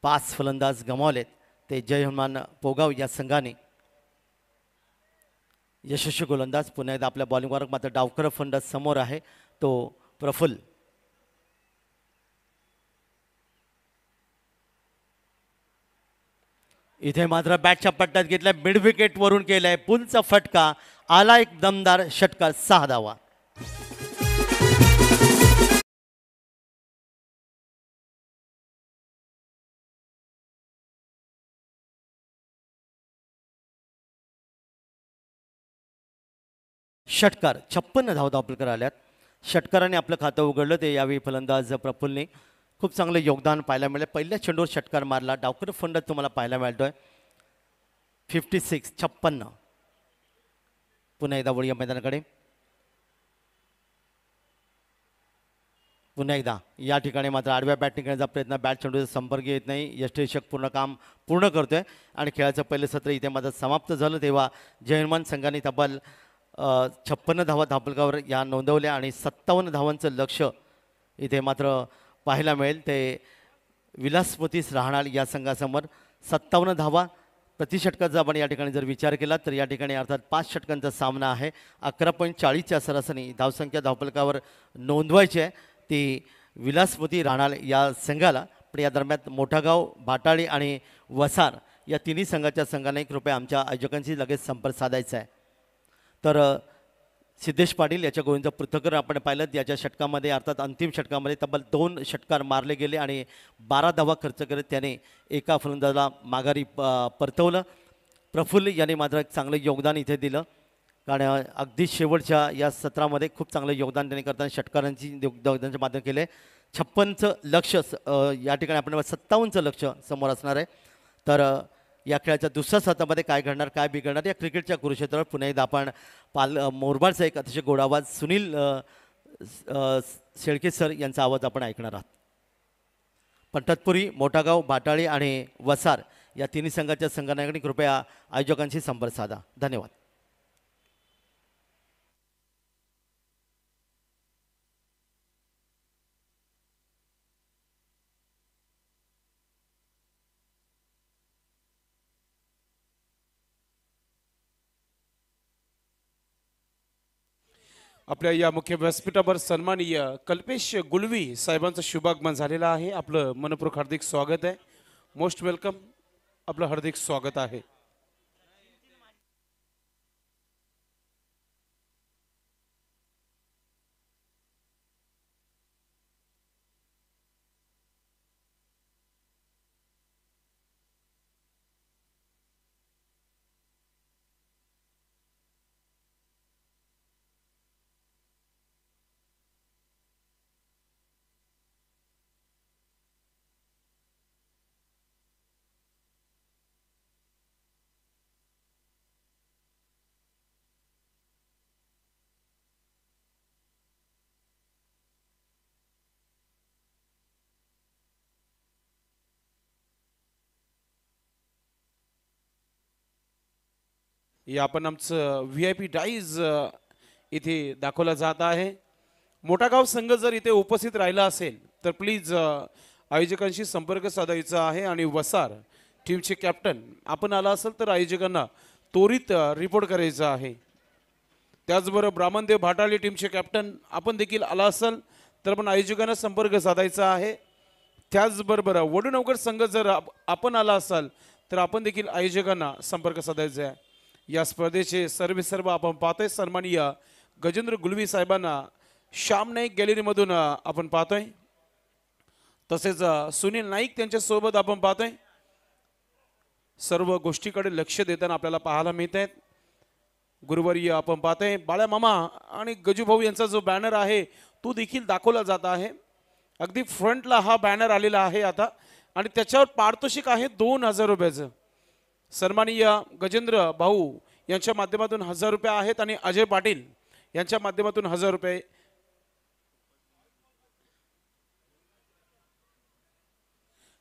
5 फलंदाज गमावलेत ते जय हनुमान पोगाव या संघाने. यशस्वी गोलंदाज पुन्हा एकदा आपल्या बॉलिंगवर मात्र डावकर फलंदाज समोर आहे तो प्रफुल्ल. इथे मात्र बॅटच्या पट्ट्यात घेतलाय. मिड विकेट वरून केलाय. पुलचा फटका आला. एक दमदार षटकार 6 धावा. षटकार 56 धावा धावपलकर आल्यात. षटकाराने आपलं खातं उघडलं ते यावेळी फलंदाज प्रफुल्लने खूप चांगलं योगदान पाहायला मिळालं. पहिल्या चेंडूवर षटकार मारला. डावकर फंड तुम्हाला पाहायला मिळतोय. 56. पुन्हा एकदा वळूया मैदानाकडे. पुन्हा एकदा या ठिकाणी मात्र आडव्या बॅटिंग करण्याचा प्रयत्न. बॅट चेंडूचा संपर्क येत नाही. यष्टीरक्षक पूर्ण काम पूर्ण करतोय आणि खेळाचं पहिलं सत्र इथे मात्र समाप्त झालं. तेव्हा जयमान संघाने तब्बल 56 धावा धावपलकावर या नोंदवल्या आणि 57 धावांचं लक्ष इथे मात्र पाहायला मिळेल. ते विलासपतीस राहणार या संघासमोर 57 धावा प्रति षटकाचा आपण या ठिकाणी जर विचार केला तर या ठिकाणी अर्थात 5 षटकांचा सामना आहे. 11.40च्या सरासरी धावसंख्या धावपलकावर नोंदवायची आहे ती विलासपती राहणार या संघाला. पण या दरम्यान मोठागाव, भाटाळी आणि वसार या तिन्ही संघाच्या संघाने कृपया आमच्या आयोजकांशी लगेच संपर्क साधायचा आहे. तर सिद्धेश पाटील याच्या गोळींचं पृथक्करण आपण पाहिलं. याच्या षटकामध्ये अर्थात अंतिम षटकामध्ये तब्बल 2 षटकार मारले गेले आणि 12 धावा खर्च करत त्याने एका फलंदाजाला माघारी परतवलं. प्रफुल्ल याने मात्र चांगलं योगदान इथे दिलं कारण अगदी शेवटच्या या सत्रामध्ये खूप चांगलं योगदान त्यांनी करताना षटकारांची योगदानाचे माध्यम केले. 56चं लक्ष या ठिकाणी आपण 57चं लक्ष समोर असणार आहे. तर या खेळाच्या दुसऱ्या सत्रामध्ये काय घडणार काय बिघडणार या क्रिकेटच्या कुरुक्षेत्रावर पुन्हा एकदा आपण मोरबाडचा एक अतिशय गोड आवाज सुनील शेळके सर यांचा आवाज आपण ऐकणार आहात. पण तत्पूर्वी मोठागाव, भाटाळी आणि वसार या तिन्ही संघाच्या संघांकडे कृपया आयोजकांशी संपर्क साधा. धन्यवाद. आपल्या या मुख्य व्यासपीठावर सन्माननीय कल्पेश गुलवी साहेबांचं शुभागमन झालेलं आहे. आपलं मनपूर्वक हार्दिक स्वागत आहे. Most welcome. आपलं हार्दिक स्वागत आहे. या आपण आमचं VIP डाईज इथे दाखवला जात आहे. मोठागाव संघ जर इथे उपस्थित राहिला असेल तर प्लीज आयोजकांशी संपर्क साधायचा आहे. आणि वसार टीमचे कॅप्टन आपण आला असेल तर आयोजकांना त्वरित रिपोर्ट करायचा आहे. त्याचबरोबर ब्राह्मणदेव भाटाळी टीमचे कॅप्टन आपण देखील आला असेल तर आपण आयोजकांना संपर्क साधायचा आहे. त्याचबरोबर वडूनवकर संघ जर आपण आला असाल तर आपण देखील आयोजकांना संपर्क साधायचा आहे. या स्पर्धेचे सर्व आपण पाहतोय. सन्माननीय गजेंद्र गुलवी साहेबांना श्याम नाईक गॅलरीमधून आपण पाहतोय. तसेच सुनील नाईक त्यांच्या सोबत आपण पाहतोय. सर्व गोष्टीकडे लक्ष देताना आपल्याला पाहायला मिळत आहेत. गुरुवारी आपण पाहतोय बाळा मामा आणि गजू भाऊ यांचा जो बॅनर आहे तो देखील दाखवला जात आहे. अगदी फ्रंटला हा बॅनर आलेला आहे आता आणि त्याच्यावर पारितोषिक आहे 2000 रुपयाचं. सन्माननीय गजेंद्र भाऊ यांच्या माध्यमातून 1000 रुपये आहेत आणि अजय पाटील यांच्या माध्यमातून 1000 रुपये.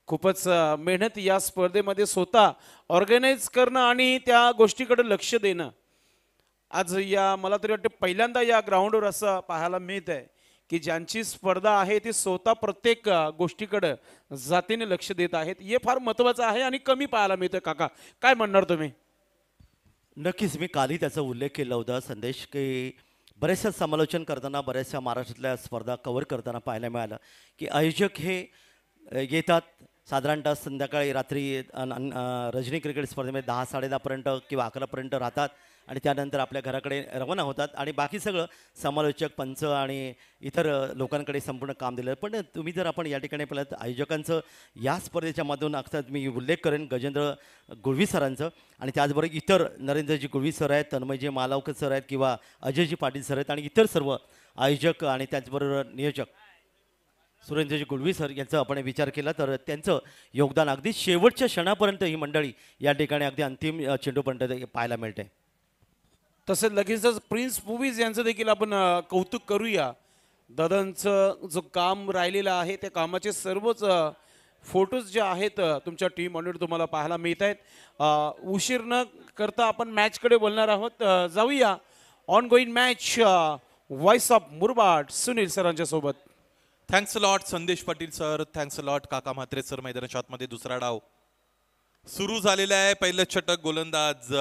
खूपच मेहनत या स्पर्धेमध्ये स्वतः ऑर्गनाइज करणं आणि त्या गोष्टीकडे लक्ष देणं. आज या मला तरी वाटतं पहिल्यांदा या ग्राउंडवर असं पाहायला मिळत आहे की ज्यांची स्पर्धा आहे ती स्वतः प्रत्येक गोष्टीकडे जातीने लक्ष देत आहेत. हे फार महत्त्वाचं आहे आणि कमी पाहायला मिळतं. काका काय म्हणणार तुम्ही? नक्कीच मी कालही त्याचा उल्लेख केला होता संदेश की बरेचशा समालोचन करताना बऱ्याचशा महाराष्ट्रातल्या स्पर्धा कव्हर करताना पाहायला मिळालं की आयोजक हे येतात साधारणतः संध्याकाळी रात्री रजनी क्रिकेट स्पर्धेमध्ये 10-10:30पर्यंत किंवा 11पर्यंत राहतात आणि त्यानंतर आपल्या घराकडे रवाना होतात आणि बाकी सगळं समालोचक पंच आणि इतर लोकांकडे संपूर्ण काम दिलं. पण तुम्ही जर आपण या ठिकाणी पाहिलं तर आयोजकांचं या स्पर्धेच्या माध्यमातून अर्थात मी उल्लेख करेन गजेंद्र गुळवी सरांचं आणि त्याचबरोबर इतर नरेंद्रजी गुळवी सर आहेत, तन्मयजी मालावकर सर आहेत किंवा अजयजी पाटील सर आहेत आणि इतर सर्व आयोजक आणि त्याचबरोबर नियोजक सुरेंद्रजी गुळवी सर यांचा आपण विचार केला तर त्यांचं योगदान अगदी शेवटच्या क्षणापर्यंत ही मंडळी या ठिकाणी अगदी अंतिम चेंडूपर्यंत पाहायला मिळते. तसेच लगेचच प्रिन्स मूवीज यांचं देखील आपण कौतुक करूया. दादांचं जो काम राहिलेलं आहे त्या कामाचे सर्वच फोटोज जे आहेत तुमच्या टीम मॉनिटर तुम्हाला पाहायला मिळत आहेत. उशीर न करता आपण मॅचकडे बोलणार आहोत. जाऊया on going match voice of Murbad Sunil सरांच्या सोबत. थँक्स लॉट संदेश पाटील सर, थँक्स लॉट काका म्हात्रे सर. मैदानाच्या आतमध्ये दुसरा डाव सुरू झालेला आहे. पहिलं षटक गोलंदाज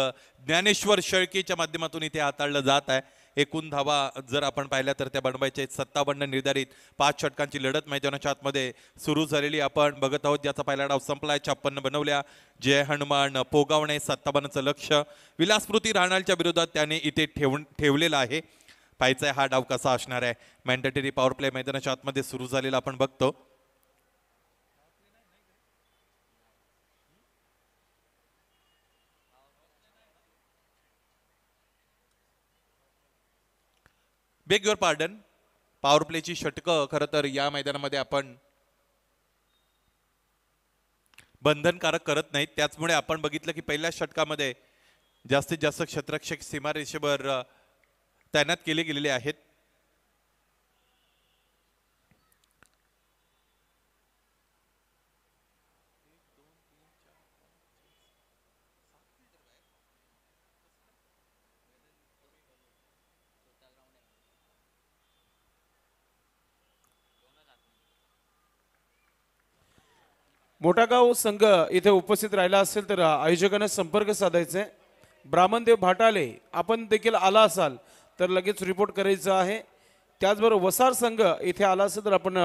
ज्ञानेश्वर शेळकेच्या माध्यमातून इथे हाताळलं जात आहे. एकूण धावा जर आपण पाहिल्या तर त्या बनवायच्या 57 निर्धारित. 5 षटकांची लढत मैदानाच्या आतमध्ये सुरू झालेली आपण बघत आहोत. ज्याचा पहिला डाव संपलाय. 56 बनवल्या. जय हनुमान पोगावणे 57चं लक्ष विलासस्मृती राणालच्या विरोधात त्याने इथे ठेवलेला आहे. पाहायचा हा डाव कसा असणार आहे. मॅन्डेटरी पॉवर प्ले मैदानाच्या आतमध्ये सुरू झालेला आपण बघतो. Beg your pardon. पॉवर प्लेची षटकं खरं तर या मैदानामध्ये आपण बंधनकारक करत नाहीत. त्याचमुळे आपण बघितलं की पहिल्या षटकामध्ये जास्तीत जास्त क्षेत्ररक्षक सीमारेषेवर तैनात केले गेलेले आहेत. मोठागाव संघ इथे उपस्थित राहिला असेल तर आयोजकांना संपर्क साधायचा आहे. ब्राह्मणदेव भाटाले आपण देखील आला असाल तर लगेच रिपोर्ट करायचं आहे. त्याचबरोबर वसार संघ इथे आला असेल तर आपण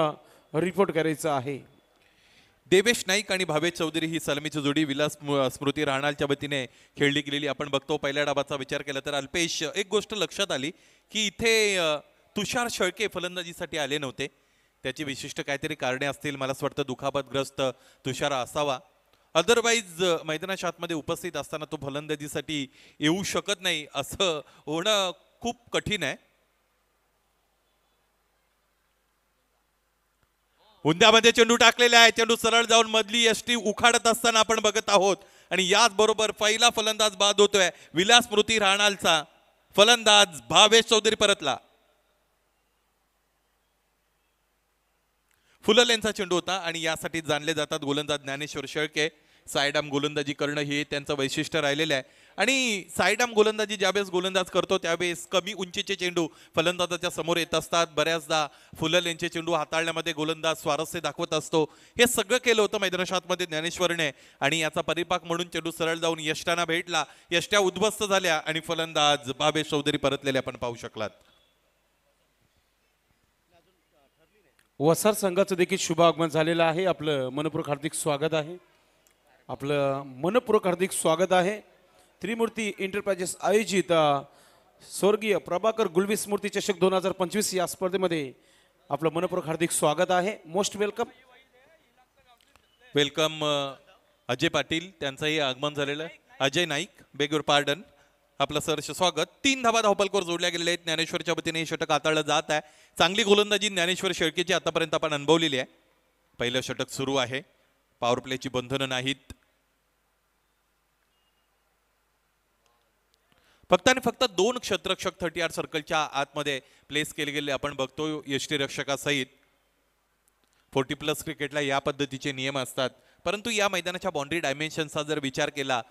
रिपोर्ट करायचं आहे. देवेश नाईक आणि भावेश चौधरी ही सलामीची जोडी विलास स्मृती राणालच्या वतीने खेळली गेलेली आपण बघतो. पहिल्या डावाचा विचार केला तर अल्पेश एक गोष्ट लक्षात आली की इथे तुषार शेळके फलंदाजीसाठी आले नव्हते. त्याची विशिष्ट काहीतरी कारणे असतील. मला असं वाटतं दुखापतग्रस्त तुषार असावा. अदरवाईज मैदानाच्या आतमध्ये उपस्थित असताना तो फलंदाजीसाठी येऊ शकत नाही असं होणं खूप कठीण आहे. हुंद्यामध्ये चेंडू टाकलेला आहे. चेंडू सरळ जाऊन मधली यष्टी उखाडत असताना आपण बघत आहोत आणि याच बरोबर पहिला फलंदाज बाद होतोय. विलास स्मृती राणालचा फलंदाज भावेश चौधरी परतला. फुलल यांचा चेंडू होता आणि यासाठी जाणले जातात गोलंदाज ज्ञानेश्वर शेळके. सायडाम गोलंदाजी करणं हे त्यांचं वैशिष्ट्य राहिलेलं आहे आणि सायडाम गोलंदाजी ज्यावेळेस गोलंदाज करतो त्यावेळेस कमी उंचीचे चेंडू फलंदाजाच्या समोर येत असतात. बऱ्याचदा फुलल यांचे चेंडू हाताळण्यामध्ये गोलंदाज स्वारस्य दाखवत असतो. हे सगळं केलं होतं मैदानाच्या आतमध्ये ज्ञानेश्वरने आणि याचा परिपाक म्हणून चेंडू सरळ जाऊन यष्टांना भेटला. यष्ट्या उद्ध्वस्त झाल्या आणि फलंदाज भावेश चौधरी परतलेले आपण पाहू शकलात. वसार संघाचं देखील शुभ आगमन झालेलं आहे. आपलं मनपूर्वक हार्दिक स्वागत आहे. आपलं मनपूर्वक हार्दिक स्वागत आहे. त्रिमूर्ती एंटरप्राइजेस आयोजित स्वर्गीय प्रभाकर गुळवी स्मृती चषक 2025 या स्पर्धेमध्ये आपलं मनपूर्वक हार्दिक स्वागत आहे. Most welcome. Welcome Ajay Patil त्यांचंही आगमन झालेलं आहे. Ajay Naik beg your pardon. आपलं सहर्ष स्वागत. 3 धावा धावपलकर जोडल्या गेलेल्या आहेत. ज्ञानेश्वरच्या वतीने हे षटक हाताळलं जात आहे. चांगली गोलंदाजी ज्ञानेश्वर शेळकेची आतापर्यंत आपण अनुभवलेली आहे. पहिलं षटक सुरू आहे. पॉवर प्लेची बंधनं नाहीत. फक्त आणि फक्त 2 क्षेत्ररक्षक 30 सर्कलच्या आतमध्ये प्लेस केले गेले आपण बघतो यष्टीरक्षकासहित. 40+ क्रिकेटला या पद्धतीचे नियम असतात. परंतु या मैदानाच्या बाउंड्री डायमेन्शनचा जर विचार केला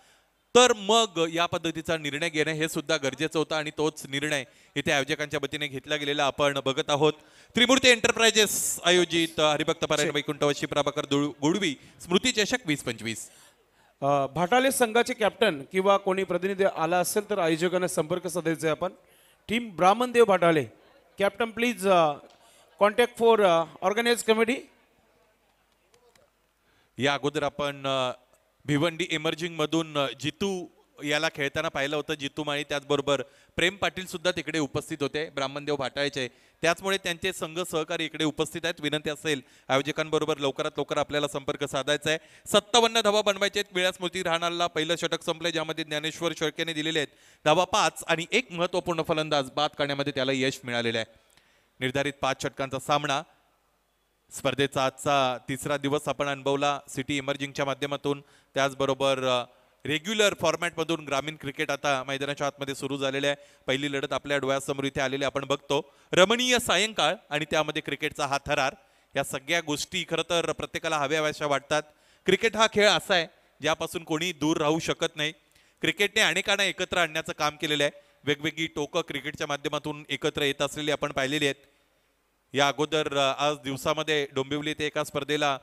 तर मग या पद्धतीचा निर्णय घेणं हे सुद्धा गरजेचं होतं आणि तोच निर्णय इथे आयोजकांच्या वतीने घेतला गेलेला आपण बघत आहोत. त्रिमूर्ती एंटरप्राइजेस आयोजित हरिभक्त पारायण वैकुंठवासी प्रभाकर गुळवी स्मृती चषक 2025. भाटाले संघाचे कॅप्टन किंवा कोणी प्रतिनिधी आला असेल तर आयोजकांना संपर्क साधायचा आहे आपण. Team Brahmandev Bhatale captain please contact for organize committee. या अगोदर आपण भिवंडी इमर्जिंग मधून जितू याला खेळताना पाहिलं होतं जितू माळी, त्याचबरोबर प्रेम पाटील सुद्धा तिकडे उपस्थित होते, ब्राह्मणदेव भाटाळेचे. त्याचमुळे त्यांचे संघ सहकारी इकडे उपस्थित आहेत. विनंती असेल आयोजकांबरोबर लवकरात लवकर आपल्याला संपर्क साधायचा आहे. 57 धावा बनवायचे आहेत. वेळा स्मृती राहणारला पहिलं षटक संपले, ज्यामध्ये ज्ञानेश्वर शेळकेने दिलेले आहेत धावा 5 आणि एक महत्त्वपूर्ण फलंदाज बाद करण्यामध्ये त्याला यश मिळालेलं आहे. निर्धारित 5 षटकांचा सामना स्पर्धेचा आजचा तिसरा दिवस आपण अनुभवला सिटी इमर्जिंगच्या माध्यमातून. त्याचबरोबर रेग्युलर फॉर्मॅटमधून ग्रामीण क्रिकेट आता मैदानाच्या आतमध्ये सुरू झालेले आहे. पहिली लढत आपल्या डोळ्यासमोर इथे आलेली आपण बघतो. रमणीय सायंकाळ आणि त्यामध्ये क्रिकेटचा हा थरार, या सगळ्या गोष्टी खरं तर प्रत्येकाला हव्याशा वाटतात. क्रिकेट हा खेळ असा आहे ज्यापासून कोणी दूर राहू शकत नाही. क्रिकेटने अनेकांना एकत्र आणण्याचं काम केलेलं आहे. वेगवेगळी टोकं क्रिकेटच्या माध्यमातून एकत्र येत असलेली आपण पाहिलेली आहेत. या अगोदर आज दिवसामध्ये डोंबिवली येथे एका स्पर्धेला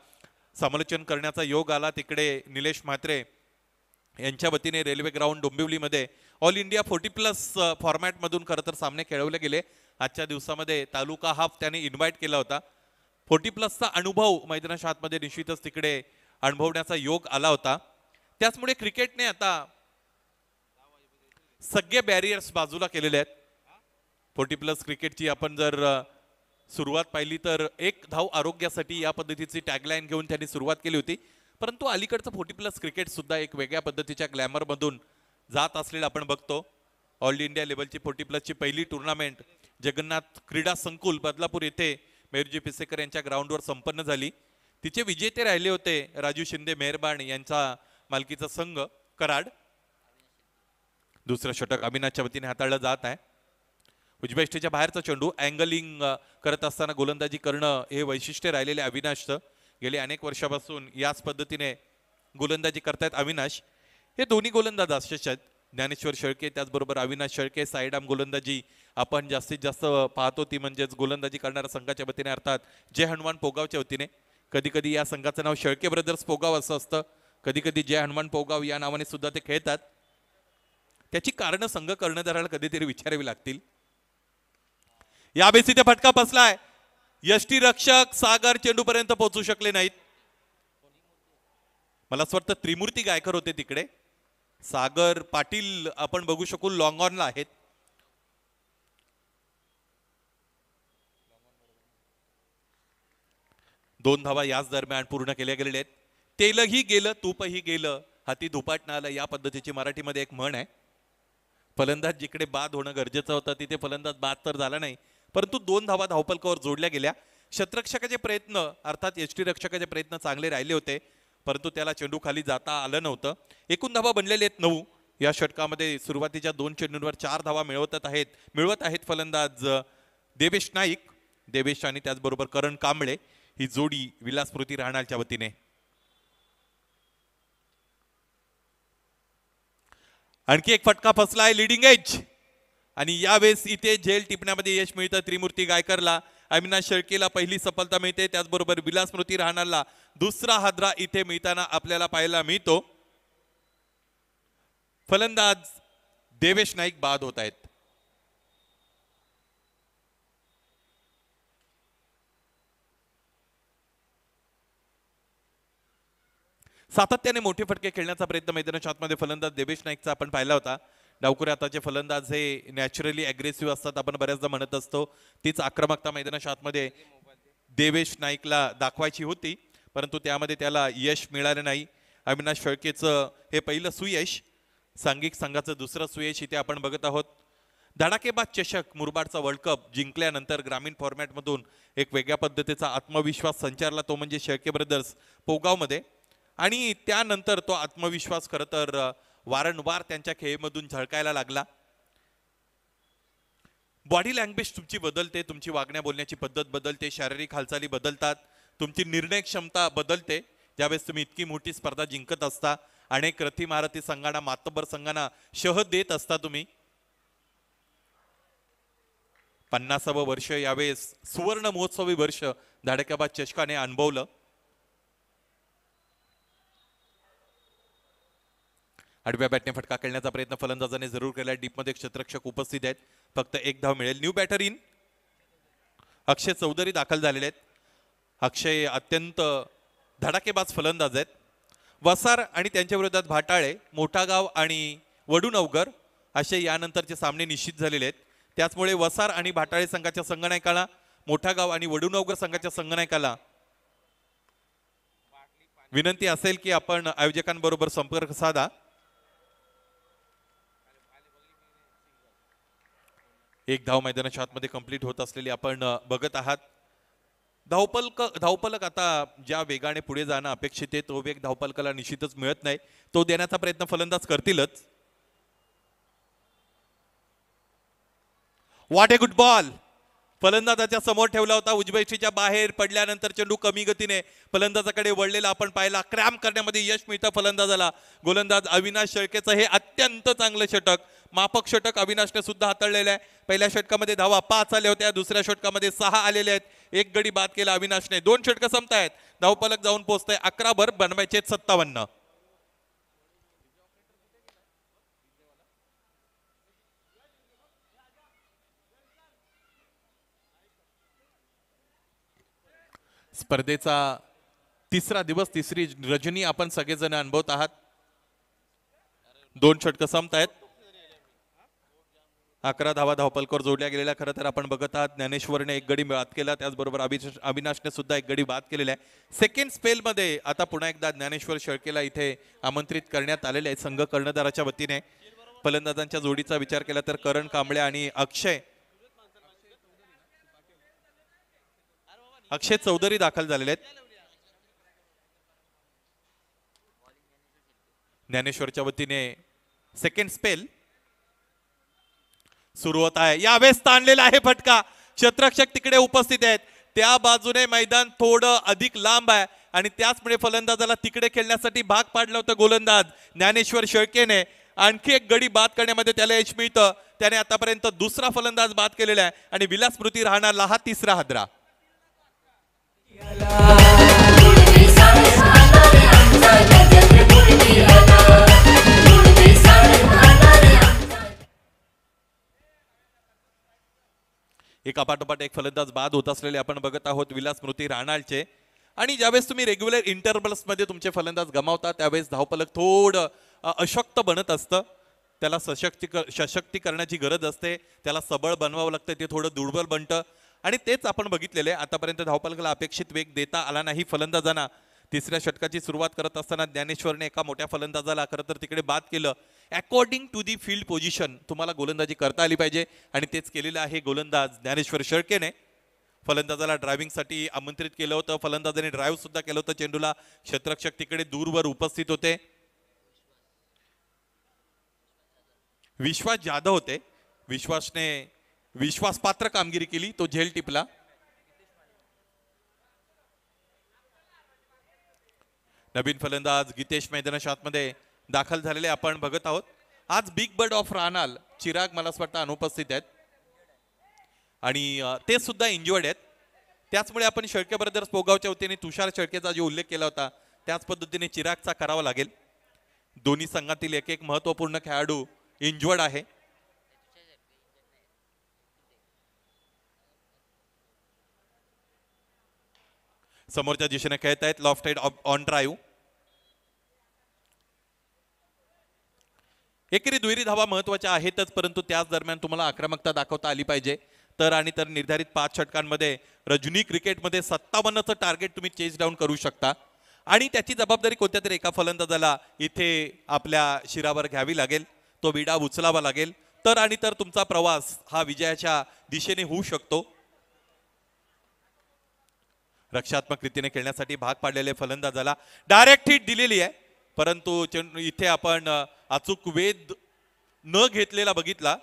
समालोचन करण्याचा योग आला. तिकडे निलेश म्हात्रे यांच्या वतीने रेल्वे ग्राउंड डोंबिवलीमध्ये ऑल इंडिया 40+ फॉर्मॅटमधून खरं तर सामने खेळवले गेले. आजच्या दिवसामध्ये तालुका हाफ त्याने इन्व्हाइट केला होता. 40+चा अनुभव मैदानाच्या आतमध्ये निश्चितच तिकडे अनुभवण्याचा योग आला होता. त्याचमुळे क्रिकेटने आता सगळे बॅरियर्स बाजूला केलेले आहेत. 40+ क्रिकेटची आपण जर सुरुवात पाहिली तर एक धाव आरोग्यासाठी या पद्धतीची टॅगलाईन घेऊन त्यांनी सुरुवात केली होती. परंतु अलीकडचं 40+ क्रिकेट सुद्धा एक वेगळ्या पद्धतीच्या ग्लॅमरमधून जात असलेलं आपण बघतो. ऑल इंडिया लेवलची 40+ची पहिली टुर्नामेंट जगन्नाथ क्रीडा संकुल बदलापूर येथे मेहरजी पिसेकर यांच्या ग्राउंडवर संपन्न झाली. तिचे विजेते राहिले होते राजू शिंदे मेहरबान यांचा मालकीचा संघ कराड. दुसरं षटक अविनाशच्या वतीने हाताळलं जात आहे. उजव्या यष्टीच्या बाहेरचा चेंडू अँगलिंग करत असताना गोलंदाजी करणं हे वैशिष्ट्य राहिलेले अविनाशचं. गेले अनेक वर्षापासून याच पद्धतीने गोलंदाजी करतायत अविनाश. हे दोन्ही गोलंदाज असेच आहेत, ज्ञानेश्वर शेळके त्याचबरोबर अविनाश शेळके. साईड आर्म गोलंदाजी आपण जास्तीत जास्त पाहतो ती म्हणजेच गोलंदाजी करणाऱ्या संघाच्या वतीने अर्थात जय हनुमान पोगावच्या वतीने. कधी कधी या संघाचं नाव शेळके ब्रदर्स पोगाव असं असतं, कधी कधी जय हनुमान पोगाव या नावाने सुद्धा ते खेळतात. त्याची कारणं संघ कर्णधाराला कधीतरी विचारावी लागतील. या बेस इथे फटका बसलाय. यष्टी रक्षक सागर चेंडूपर्यंत पोहोचू शकले नाहीत. मला असं वाटतं त्रिमूर्ती गायकर होते तिकडे. सागर पाटील आपण बघू शकू लॉंग ऑनला आहेत. दोन धावा याच दरम्यान पूर्ण केल्या गेलेल्या आहेत. तेलही गेलं तूपही गेलं हाती धुपाटणं आलं, या पद्धतीची मराठीमध्ये एक म्हण आहे. फलंदाज जिकडे बाद होणं गरजेचं होतं तिथे फलंदाज बाद तर झाला नाही, परंतु 2 धावा धावफलकावर जोडल्या गेल्या. शतरक्षकाचे प्रयत्न अर्थात यष्टी रक्षकाचे प्रयत्न चांगले राहिले होते, परंतु त्याला चेंडू खाली जाता आलं नव्हतं. एकूण धावा बनलेले आहेत 9. या षटकामध्ये सुरुवातीच्या 2 चेंडूंवर 4 धावा मिळवत आहेत फलंदाज देवेश नाईक. देवेश आणि त्याचबरोबर करण कांबळे ही जोडी विलास स्मृती राहणारच्या वतीने. आणखी एक फटका फसलाय लीडिंग एज आणि यावेळेस इथे झेल टिपण्यामध्ये यश मिळतं त्रिमूर्ती गायकरला. अविनाश शेळकेला पहिली सफलता मिळते, त्याचबरोबर विलास स्मृती राहणारला दुसरा हादरा इथे मिळताना आपल्याला पाहायला मिळतो. फलंदाज देवेश नाईक बाद होत आहेत. सातत्याने मोठे फटके खेळण्याचा प्रयत्न मैदानाच्या आतमध्ये फलंदाज देवेश नाईकचा आपण पाहिला होता. डावखुरे हाताचे फलंदाज हे नॅचरली अग्रेसिव्ह असतात, आपण बऱ्याचदा म्हणत असतो. तीच आक्रमकता मैदानाच्या आतमध्ये देवेश नाईकला दाखवायची होती, परंतु त्यामध्ये त्याला यश मिळालं नाही. अविनाश शेळकेचं हे पहिलं सुयश, सांघिक संघाचं दुसरं सुयश इथे आपण बघत आहोत. धडाकेबाज चषक मुरबाडचा वर्ल्ड कप जिंकल्यानंतर ग्रामीण फॉर्मॅटमधून एक वेगळ्या पद्धतीचा आत्मविश्वास संचारला, तो म्हणजे शेळके ब्रदर्स पोगावमध्ये. आणि त्यानंतर तो आत्मविश्वास खरं तर वारंवार त्यांच्या खेळीमधून झळकायला लागला. बॉडी लँग्वेज तुमची बदलते, तुमची वागण्या बोलण्याची पद्धत बदलते, शारीरिक हालचाली बदलतात, तुमची निर्णय क्षमता बदलते. ज्यावेळेस तुम्ही इतकी मोठी स्पर्धा जिंकत असता, अनेक रथी महारथी संघांना मातब्बर संघांना शह देत असता तुम्ही. 50वे वर्ष यावेळेस सुवर्ण महोत्सवी वर्ष धडाकेबाज चषकाने अनुभवलं. आडव्या बॅटने फटका खेळण्याचा प्रयत्न फलंदाजाने जरूर केला. डीपमध्ये क्षेत्ररक्षक उपस्थित आहेत, फक्त एक धाव मिळेल. न्यू बॅटर इन अक्षय चौधरी दाखल झालेले आहेत. अक्षय अत्यंत धडाकेबाज फलंदाज आहेत. वसार आणि त्यांच्या विरोधात भाटाळे, मोठागाव आणि वडूनवगर असे यानंतरचे सामने निश्चित झालेले आहेत. त्याचमुळे वसार आणि भाटाळे संघाच्या संघनायकाला, मोठागाव आणि वडूनवगर संघाच्या संघनायकाला विनंती असेल की आपण आयोजकांबरोबर संपर्क साधा. एक धाव मैदानाच्या आतमध्ये कंप्लीट होत असलेली आपण बघत आहात. धावपलक आता ज्या वेगाने पुढे जाणं अपेक्षित आहे तो वेग धावपलकाला निश्चितच मिळत नाही. तो देण्याचा प्रयत्न फलंदाज करतीलच. What a good ball. फलंदाजाच्या समोर ठेवला होता, उजवेशीच्या बाहेर पडल्यानंतर चेंडू कमी गतीने फलंदाजाकडे वळलेला आपण पाहिला. क्रॅम्प करण्यामध्ये यश मिळतं फलंदाजाला. गोलंदाज अविनाश शेळकेचं हे अत्यंत चांगलं षटक, माफक षटक अविनाशने सुद्धा हाताळलेलं आहे. पहिल्या षटकामध्ये धावा 5 आल्या होत्या, दुसऱ्या षटकामध्ये 6 आलेले आहेत. एक गडी बाद केला अविनाशने. 2 षटकं संपतायत. धावपलक जाऊन पोहोचतंय 11 भर, बनवायचे 57. स्पर्धेचा तिसरा दिवस, तिसरी रजनी आपण सगळेजण अनुभवत आहात. 2 षटकं संपतायत. 11 धावा धावपलकावर जोडल्या गेलेल्या. खरं तर आपण बघत आहात ज्ञानेश्वरने एक गडी बाद केला, त्याचबरोबर अविनाशने सुद्धा एक गडी बाद केलेला आहे. सेकंड स्पेलमध्ये आता पुन्हा एकदा ज्ञानेश्वर शेळकेला इथे आमंत्रित करण्यात आलेले आहे संघ कर्णधाराच्या वतीने. फलंदाजांच्या जोडीचा विचार केला तर करण कांबळे आणि अक्षय चौधरी दाखल झालेले आहेत. ज्ञानेश्वरच्या वतीने सेकंड स्पेल सुरू होत आहे. यावेळेस ताणलेला आहे फटका. क्षेत्ररक्षक तिकडे उपस्थित आहेत. त्या बाजूने मैदान थोडं अधिक लांब आहे आणि त्याचमुळे फलंदाजाला तिकडे खेळण्यासाठी भाग पाडलं होतं गोलंदाज ज्ञानेश्वर शेळकेने. आणखी एक गडी बाद करण्यामध्ये त्याला यश मिळतं. त्याने आतापर्यंत दुसरा फलंदाज बाद केलेला आहे आणि विलास स्मृती राहणारला हा तिसरा हादरा. एका पाठोपाठ एक फलंदाज बाद होत असलेले आपण बघत आहोत विलास स्मृती राहणारचे. आणि ज्यावेळेस तुम्ही रेग्युलर इंटरव्हल्स मध्ये तुमचे फलंदाज गमावता त्यावेळेस धावपलक थोडं अशक्त बनत असतं. त्याला सशक्तीकरणाची गरज असते. त्याला सबळ बनवावं लागतं, ते थोडं दुर्बल बनतं आणि तेच आपण बघितलेले. आतापर्यंत धावपलकाला अपेक्षित वेग देता आला नाही फलंदाजांना. तिसऱ्या षटकाची सुरुवात करत असताना ज्ञानेश्वरने एका मोठ्या फलंदाजाला खरं तर तिकडे बाद केलं. According to the field position तुम्हाला गोलंदाजी करता आली पाहिजे आणि तेच केलेलं आहे गोलंदाज ज्ञानेश्वर शेळकेने. फलंदाजाला ड्रायव्हिंगसाठी आमंत्रित केलं होतं. फलंदाजाने ड्राईव्ह सुद्धा केलं होतं चेंडूला. क्षेत्ररक्षक तिकडे दूरवर उपस्थित होते. विश्वास जाधव होते. विश्वासने विश्वासपात्र कामगिरी केली. तो झेल टिपला. नवीन फलंदाज गीतेश मैदानाच्या आतमध्ये दाखल झालेले आपण बघत आहोत. आज बिग बर्ड ऑफ राहनाल चिराग मला असं वाटतं अनुपस्थित आहेत आणि ते सुद्धा इंज्युअर्ड आहेत. त्याचमुळे आपण शेळके ब्रदर्स पोगावच्या वतीने तुषार शेळकेचा जो उल्लेख केला होता त्याच पद्धतीने चिरागचा करावा लागेल. दोन्ही संघातील एक एक महत्वपूर्ण खेळाडू इंज्युअर्ड आहे. समोरच्या दिशेने खेळत आहेत. Loft head on drive. एकेरी दुहेरी धावा महत्वाच्या आहेतच, परंतु त्याच दरम्यान तुम्हाला आक्रमकता दाखवता आली पाहिजे. तर आणि तर निर्धारित 5 षटकांमध्ये रजनी क्रिकेटमध्ये 57चं टार्गेट तुम्ही चेस डाऊन करू शकता आणि त्याची जबाबदारी कोणत्या तरी एका फलंदाजाला इथे आपल्या शिरावर घ्यावी लागेल. तो विडा उचलावा लागेल. तर आणि तर तुमचा प्रवास हा विजयाच्या दिशेने होऊ शकतो. रक्षात्मक रीतीने खेळण्यासाठी भाग पाडलेले फलंदाजाला डायरेक्ट हिट दिलेली आहे, परंतु इथे आपण अचूक वेध न घेतलेला बघितला.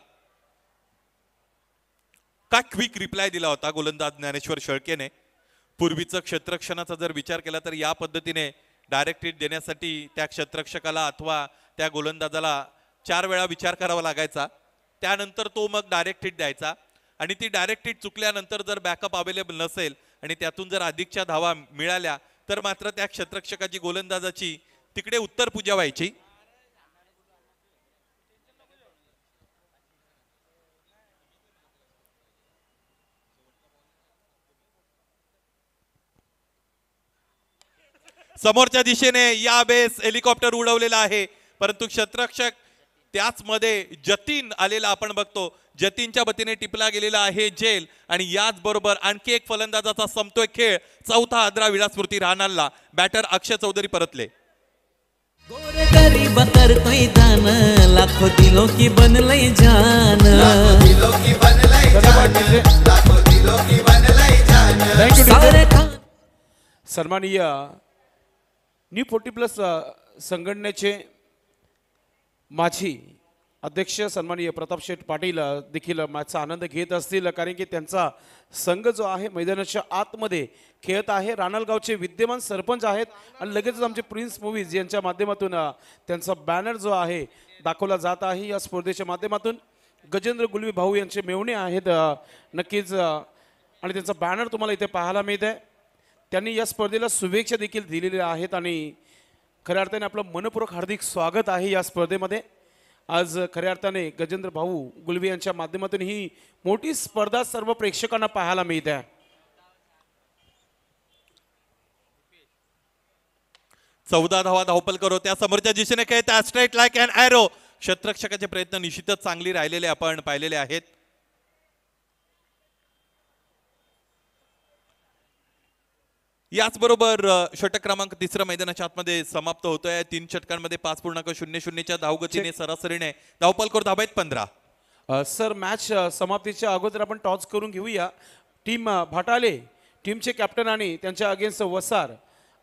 काय क्विक रिप्लाय दिला होता गोलंदाज ज्ञानेश्वर शेळकेने. पूर्वीचं क्षेत्ररक्षणाचा जर विचार केला तर या पद्धतीने डायरेक्ट हिट देण्यासाठी त्या क्षेत्ररक्षकाला अथवा त्या गोलंदाजाला 4 वेळा विचार करावा लागायचा. त्यानंतर तो मग डायरेक्ट हिट द्यायचा आणि ती डायरेक्ट हिट चुकल्यानंतर जर बॅकअप अवेलेबल नसेल आणि त्यातून जर अधिकच्या धावा मिळाल्या तर मात्र त्या क्षेत्ररक्षकाची गोलंदाजाची तिकडे उत्तर पूजा व्हायची. समोरच्या दिशेने या बेस हेलिकॉप्टर उडवलेला आहे, परंतु क्षेत्ररक्षक त्याच मध्ये जतीन आलेला आपण बघतो. जतीनच्या वतीने टिपला गेलेला आहे जेल आणि याच बरोबर आणखी एक फलंदाजाचा संपतोय खेळ. चौथा आदरा विलासपूर्ती राहणारला. बॅटर अक्षय चौधरी परतले. गरीब करतोय दान लाखो दिलो की बनलय जान सारे सन्माननीय न्यू 40+ संघटनेचे माजी अध्यक्ष सन्माननीय प्रताप शेठ पाटील देखील मॅचचा आनंद घेत असतील, कारण की त्यांचा संघ जो आहे मैदानाच्या आतमध्ये खेळत आहे. रानलगावचे विद्यमान सरपंच आहेत आणि लगेचच आमचे प्रिन्स मूवीज यांच्या माध्यमातून त्यांचा बॅनर जो आहे दाखवला जात आहे. या स्पर्धेच्या माध्यमातून गजेंद्र गुलवी भाऊ यांचे मेवणे आहेत नक्कीच, आणि त्यांचा बॅनर तुम्हाला इथे पाहायला मिळत आहे. त्यांनी या स्पर्धेला शुभेच्छा देखील दिलेल्या आहेत आणि खऱ्या अर्थाने आपलं मनपूर्वक हार्दिक स्वागत आहे या स्पर्धेमध्ये. आज खऱ्या अर्थाने गजेंद्र भाऊ गुलवी यांच्या माध्यमातून ही मोठी स्पर्धा सर्व प्रेक्षकांना पाहायला मिळते आहे. 14 धावा धावपल करो त्या समोरच्या दिशेने खेळत स्ट्रेट लाईक अँड एरो. क्षेत्ररक्षकाचे प्रयत्न निश्चितच चांगली राहिलेले आपण पाहिलेले आहेत. याचबरोबर षटक क्रमांक 3 मैदानाच्या आतमध्ये समाप्त होतोय. 3 षटकांमध्ये 5.00च्या धावगतीने सरासरीने धावपलकर धावा आहेत 15. सर मॅच समाप्तीच्या अगोदर आपण टॉस करून घेऊया. टीम भाटाले टीमचे कॅप्टन आणि त्यांच्या अगेन्स्ट वसार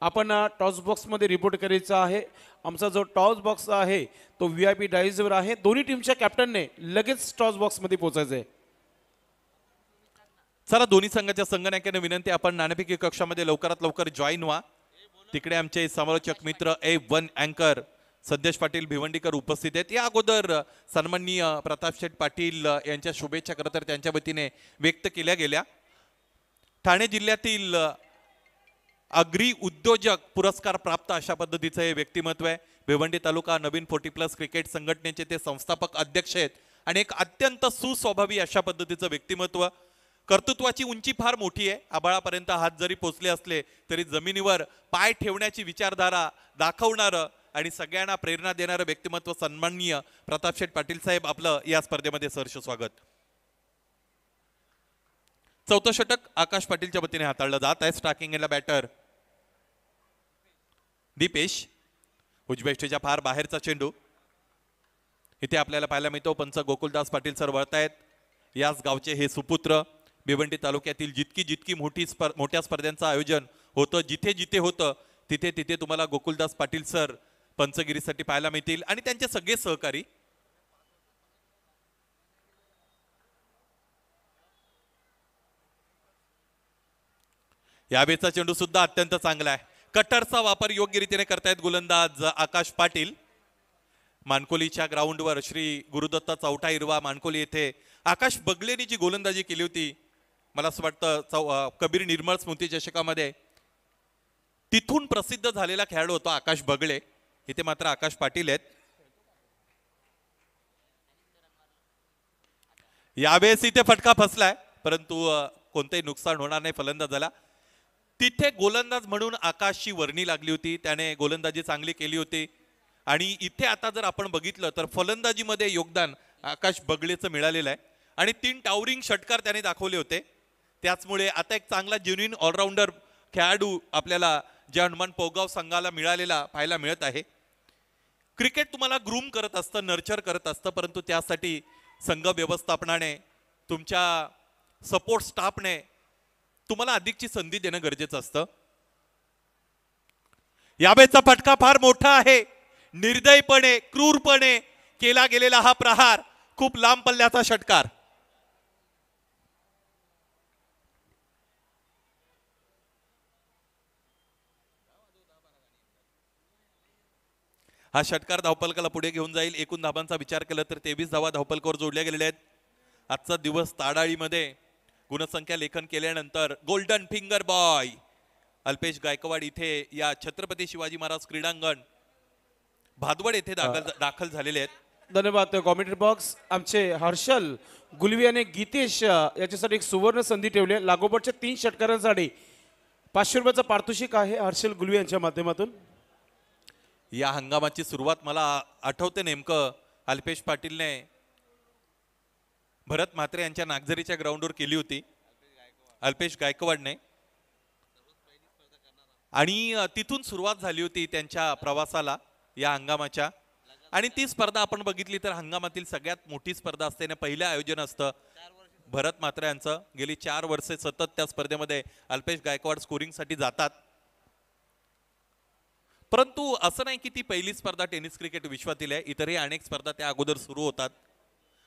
आपण टॉस बॉक्समध्ये रिपोर्ट करायचा आहे. आमचा जो टॉस बॉक्स आहे तो VIP डायझवर आहे. दोन्ही टीमच्या कॅप्टनने लगेच टॉस बॉक्समध्ये पोहोचायचं आहे. चला दोन्ही संघाच्या संघनायकांना विनंती, आपण नाणेफेकी कक्षामध्ये लवकरात लवकर जॉईन व्हा. तिकडे आमचे समालोचक मित्र A1 अँकर संदेश पाटील भिवंडीकर उपस्थित आहेत. या अगोदर सन्माननीय प्रताप शेठ पाटील यांच्या शुभेच्छा खरं तर त्यांच्या वतीने व्यक्त केल्या गेल्या. ठाणे जिल्ह्यातील अग्री उद्योजक पुरस्कार प्राप्त अशा पद्धतीचं हे व्यक्तिमत्व आहे. भिवंडी तालुका नवीन 40+ क्रिकेट संघटनेचे ते संस्थापक अध्यक्ष आहेत आणि एक अत्यंत सुस्वभावी अशा पद्धतीचं व्यक्तिमत्व. कर्तृत्वाची उंची फार मोठी आहे. आबाळापर्यंत हात जरी पोचले असले तरी जमिनीवर पाय ठेवण्याची विचारधारा दाखवणारं आणि सगळ्यांना प्रेरणा देणारं व्यक्तिमत्व सन्माननीय प्रताप शेठ पाटील साहेब, आपलं या स्पर्धेमध्ये सहर्ष स्वागत. चौथं षटक आकाश पाटीलच्या वतीने हाताळलं जात आहे. स्टार्किंग एला बॅटर दीपेश. उजव्या स्टेजच्या फार बाहेरचा चेंडू इथे आपल्याला पाहायला मिळतो. पंच गोकुलदास पाटील सर वळतायत. याच गावचे हे सुपुत्र. भिवंडी तालुक्यातील जितकी मोठ्या स्पर्धांचं आयोजन होतं, जिथे होतं तिथे तुम्हाला गोकुलदास पाटील सर पंचगिरीसाठी पाहायला मिळतील आणि त्यांचे सगळे सहकारी. यावेळेचा चेंडू सुद्धा अत्यंत चांगला आहे. कटरचा वापर योग्य रीतीने करतायत गोलंदाज आकाश पाटील. मानकोलीच्या ग्राउंडवर श्री गुरुदत्त चौटा हिरवा मानकोली येथे आकाश बगलेनी जी गोलंदाजी केली होती, मला असं वाटतं कबीर निर्मळ स्मृती चषकामध्ये, तिथून प्रसिद्ध झालेला खेळाडू होता आकाश बगळे. इथे मात्र आकाश पाटील आहेत. यावेळेस इथे फटका फसलाय परंतु कोणतेही नुकसान होणार नाही फलंदाजाला. तिथे गोलंदाज म्हणून आकाशची वर्णी लागली होती, त्याने गोलंदाजी चांगली केली होती आणि इथे आता जर आपण बघितलं तर फलंदाजीमध्ये योगदान आकाश बगलेचं मिळालेलं आहे आणि 3 टावरिंग षटकार त्याने दाखवले होते. त्याचमुळे आता एक चांगला जेन्युइन ऑलराऊंडर खेळाडू आपल्याला जे हनुमान पोगाव संघाला मिळालेला पाहायला मिळत आहे. क्रिकेट तुम्हाला ग्रूम करत असतं, नर्चर करत असतं, परंतु त्यासाठी संघ व्यवस्थापनाने, तुमच्या सपोर्ट स्टाफने तुम्हाला अधिकची संधी देणं गरजेचं असतं. यावेळेचा फटका फार मोठा आहे. निर्दयपणे, क्रूरपणे केला गेलेला हा प्रहार, खूप लांब पल्ल्याचा षटकार. हा षटकार धावपलकाला पुढे घेऊन जाईल. एकूण धावांचा विचार केला तर 23 धावा धावपलकावर जोडल्या गेलेल्या आहेत. आजचा दिवस ताडाळीमध्ये गुणसंख्या लेखन केल्यानंतर golden finger boy Alpesh Gaikwad इथे या छत्रपती शिवाजी महाराज क्रीडांगण भादवड येथे दाखल झालेले आहेत. धन्यवाद. कॉमेंट्री बॉक्स आमचे हर्षल गुलवी आणि गीतेश याच्यासाठी एक सुवर्ण संधी ठेवली आहे. लागोपाठच्या 3 षटकारांसाठी 500 रुपयाचा पारितोषिक आहे हर्षल गुलवी यांच्या माध्यमातून. या हंगामाची सुरुवात मला आठवते नेमकं अल्पेश पाटीलने भरत म्हात्रे यांच्या नागझरीच्या ग्राउंडवर केली होती, अल्पेश गायकवाडने, आणि तिथून सुरुवात झाली होती त्यांच्या प्रवासाला या हंगामाच्या. आणि ती स्पर्धा आपण बघितली तर हंगामातील सगळ्यात मोठी स्पर्धा असते ना, पहिलं आयोजन असतं भरत म्हात्रे यांचं. गेली 4 वर्षे सतत त्या स्पर्धेमध्ये अल्पेश गायकवाड स्कोरिंगसाठी जातात. परंतु असं नाही की ती पहिली स्पर्धा टेनिस क्रिकेट विश्वातील आहे, इतरही अनेक स्पर्धा त्या अगोदर सुरू होतात.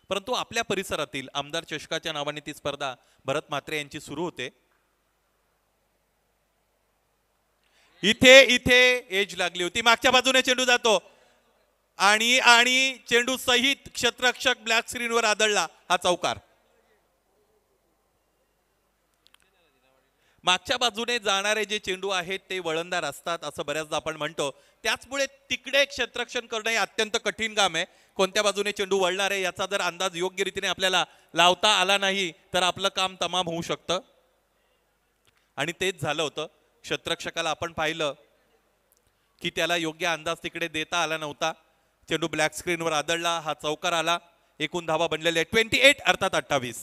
परंतु आपल्या परिसरातील आमदार चषकाच्या नावाने ती स्पर्धा भरत म्हात्रे यांची सुरू होते. इथे इथे एज लागली होती, मागच्या बाजूने चेंडू जातो आणि आणि चेंडू सहित क्षेत्ररक्षक ब्लॅक स्क्रीनवर आदळला. हा चौकार. मागच्या बाजूने जाणारे जे चेंडू आहेत ते वळणदार असतात असं बऱ्याचदा आपण म्हणतो, त्याचमुळे तिकडे क्षेत्ररक्षण करणं हे अत्यंत कठीण काम आहे. कोणत्या बाजूने चेंडू वळणार आहे याचा जर अंदाज योग्य रीतीने आपल्याला लावता आला नाही तर आपलं काम तमाम होऊ शकतं. आणि तेच झालं होतं. क्षेत्ररक्षकाला आपण पाहिलं की त्याला योग्य अंदाज तिकडे देता आला नव्हता. चेंडू ब्लॅक स्क्रीनवर आदळला, हा चौकार आला. एकूण धावा बनलेले 28 अर्थात 28.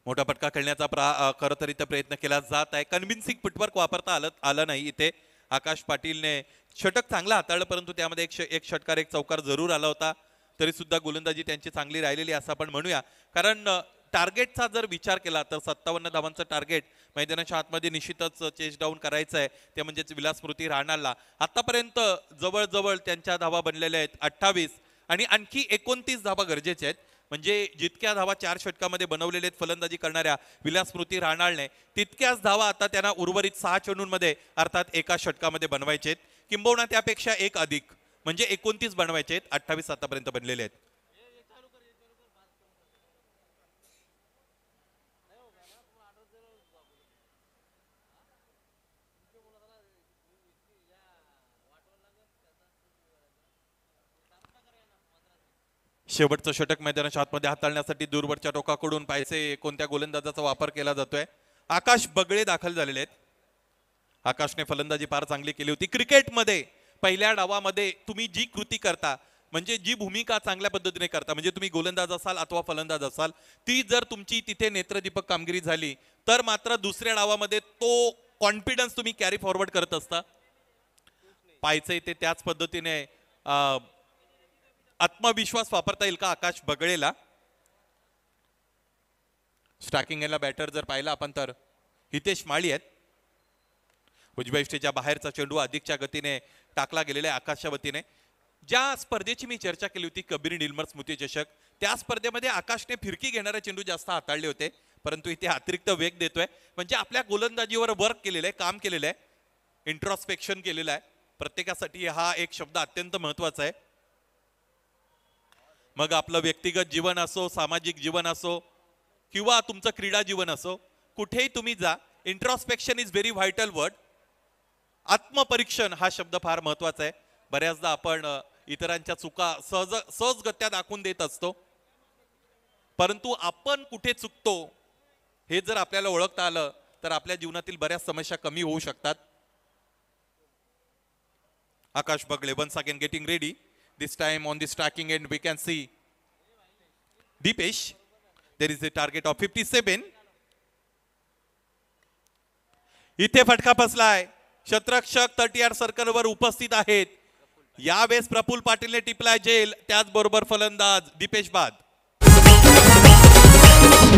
मोठा फटका खेळण्याचा खरं तर इथे प्रयत्न केला जात आहे. कन्व्हिन्सिंग फुटवर्क वापरता आलं नाही इथे. आकाश पाटीलने षटक चांगला हाताळलं, परंतु त्यामध्ये एक षटकार एक चौकार जरूर आला होता. तरी सुद्धा गोलंदाजी त्यांची चांगली राहिलेली असं आपण म्हणूया. कारण टार्गेटचा जर विचार केला तर 57 धावांचं टार्गेट मैदानाच्या आतमध्ये निश्चितच चेस डाऊन करायचं आहे, ते म्हणजेच विलासस्मृती राहणारला. आतापर्यंत जवळजवळ त्यांच्या धावा बनलेल्या आहेत 28 आणि आणखी 29 धावा गरजेच्या आहेत. म्हणजे जितक्या धावा 4 षटकामध्ये बनवलेले आहेत फलंदाजी करणाऱ्या विलासस्मृती राहणारने, तितक्याच धावा आता त्यांना उर्वरित 6 चेंडूंमध्ये अर्थात एका षटकामध्ये बनवायचे आहेत. किंबहुना त्यापेक्षा एक अधिक म्हणजे 29 बनवायचे आहेत. 28 आतापर्यंत बनलेले आहेत. शेवटचं षटक मैदानाच्या आतमध्ये हाताळण्यासाठी दूरवरच्या टोकाकडून पाहायचे कोणत्या गोलंदाजाचा वापर केला जातोय. आकाश बगळे दाखल झालेले आहेत. आकाशने फलंदाजी फार चांगली केली होती. क्रिकेटमध्ये पहिल्या डावामध्ये तुम्ही जी कृती करता, म्हणजे जी भूमिका चांगल्या पद्धतीने करता, म्हणजे तुम्ही गोलंदाज असाल अथवा फलंदाज असाल, ती जर तुमची तिथे नेत्रदीपक कामगिरी झाली तर मात्र दुसऱ्या डावामध्ये तो कॉन्फिडन्स तुम्ही कॅरी फॉरवर्ड करत असता. पाहायचंय ते त्याच पद्धतीने आत्मविश्वास वापरता येईल का आकाश बगळेला. स्ट्रायकिंग याला बॅटर जर पाहिला आपण तर हितेश माळी आहेत. उजव्या इष्टेच्या बाहेरचा चेंडू अधिकच्या गतीने टाकला गेलेला आहे आकाशच्या वतीने. ज्या स्पर्धेची मी चर्चा केली होती कबीर निलमर स्मृती चषक, त्या स्पर्धेमध्ये आकाशने फिरकी घेणारे चेंडू जास्त हाताळले होते, परंतु इथे अतिरिक्त वेग देतोय. म्हणजे आपल्या गोलंदाजीवर वर्क केलेलं आहे, काम केलेलं आहे, इंट्रॉस्पेक्शन केलेलं आहे. प्रत्येकासाठी हा एक शब्द अत्यंत महत्वाचा आहे. मग आपलं व्यक्तिगत जीवन असो, सामाजिक जीवन असो किंवा तुमचं क्रीडा जीवन असो, कुठेही तुम्ही जा, इंट्रॉस्पेक्शन इज व्हेरी व्हायटल वर्ड. आत्मपरीक्षण हा शब्द फार महत्वाचा आहे. बऱ्याचदा आपण इतरांच्या चुका सहजगत्या दाखवून देत असतो, परंतु आपण कुठे चुकतो हे जर आपल्याला ओळखता आलं तर आपल्या जीवनातील बऱ्याच समस्या कमी होऊ शकतात. आकाश बगळे once again getting ready. This time on the striking end we can see Deepesh. There is a target of 57. इथे फटका बसलाय. क्षेत्ररक्षक 30 यार्ड सर्कलवर उपस्थित आहेत. यावेळेस प्रफुल्ल पाटीलने टिपलाय जेल, त्याचबरोबर फलंदाज दीपेश बाद.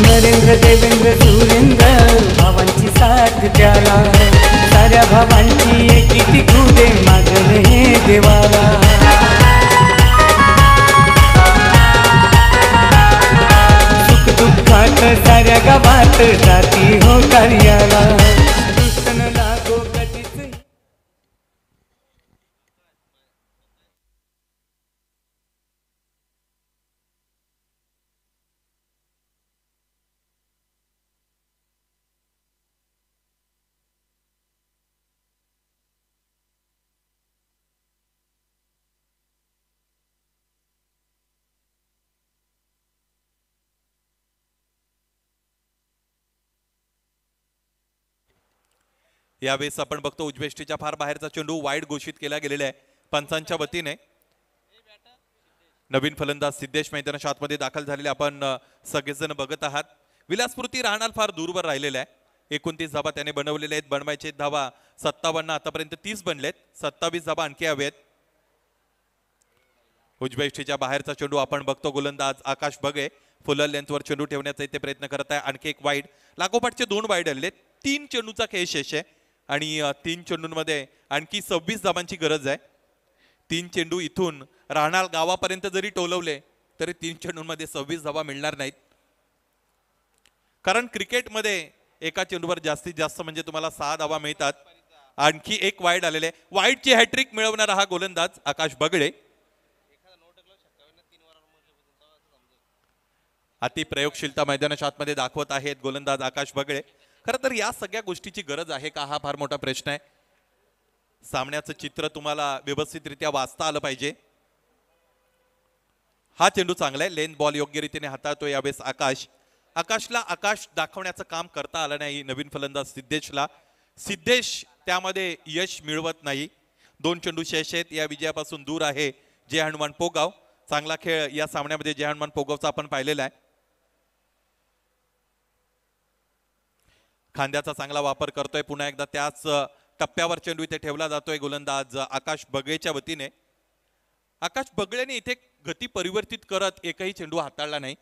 नरेंद्र देवेंद्र सुरेंद्र भावांची साथ त्याला, साऱ्या भावांची एकी खुदे मागणे हे देवाला. सुख दुःखात साऱ्या गावात जाती हो कार्याला. दुष्टन लागो कधीच. यावेळेस आपण बघतो उजवेष्टीच्या फार बाहेरचा चेंडू वाईड घोषित केला गेलेला आहे पंचांच्या वतीने. नवीन फलंदाज सिद्धेश मैदानाच्या आतमध्ये दाखल झालेले आपण सगळेजण बघत आहात. विलासपूर्ती राहणार फार दूरवर राहिलेला आहे. 29 धाबा त्याने बनवलेले आहेत. बनवायचे धाबा 57, आतापर्यंत 30 बनलेत. 27 धाबा आणखी हवेत. उजवेष्टीच्या बाहेरचा चेंडू आपण बघतो. गोलंदाज आकाश बगे फुल लेंथवर चेंडू ठेवण्याचा इथे प्रयत्न करत आहे. आणखी एक वाईड, लागोपाठचे 2 वाईड आलेले. 3 चेंडूचा खेळ शेष आहे आणि 3 चेंडूंमध्ये आणखी 26 धाबांची गरज आहे. 3 चेंडू इथून राहणार गावापर्यंत जरी टोलवले तरी 3 चेंडूंमध्ये 26 धाबा मिळणार नाहीत. कारण क्रिकेटमध्ये एका चेंडूवर जास्तीत जास्त म्हणजे तुम्हाला 6 धाबा मिळतात. आणखी एक वाईड आलेले. वाईडची हॅट्रिक मिळवणारा हा गोलंदाज आकाश बगडे. अति प्रयोगशीलता मैदानाच्या आतमध्ये दाखवत आहेत गोलंदाज आकाश बगडे. खरं तर या सगळ्या गोष्टीची गरज आहे का, हा फार मोठा प्रश्न आहे. सामन्याचं चित्र तुम्हाला व्यवस्थितरित्या वाचता आलं पाहिजे. हा चेंडू चांगला आहे. लेंथ बॉल योग्य रीतीने हाताळतो यावेळेस आकाश. आकाशला आकाश दाखवण्याचं काम करता आलं नाही नवीन फलंदाज सिद्धेशला. सिद्धेश त्यामध्ये यश मिळवत नाही. 2 चेंडू शेष आहेत. या विजयापासून दूर आहे जय हनुमान पोगाव. चांगला खेळ या सामन्यामध्ये जय हनुमान पोगावचा आपण पाहिलेला आहे. खांद्याचा चांगला वापर करतोय. पुन्हा एकदा त्याच टप्प्यावर चेंडू इथे ठेवला जातोय गोलंदाज आकाश बगळेच्या वतीने. आकाश बगळेने इथे गती परिवर्तित करत एकही चेंडू हाताळला नाही.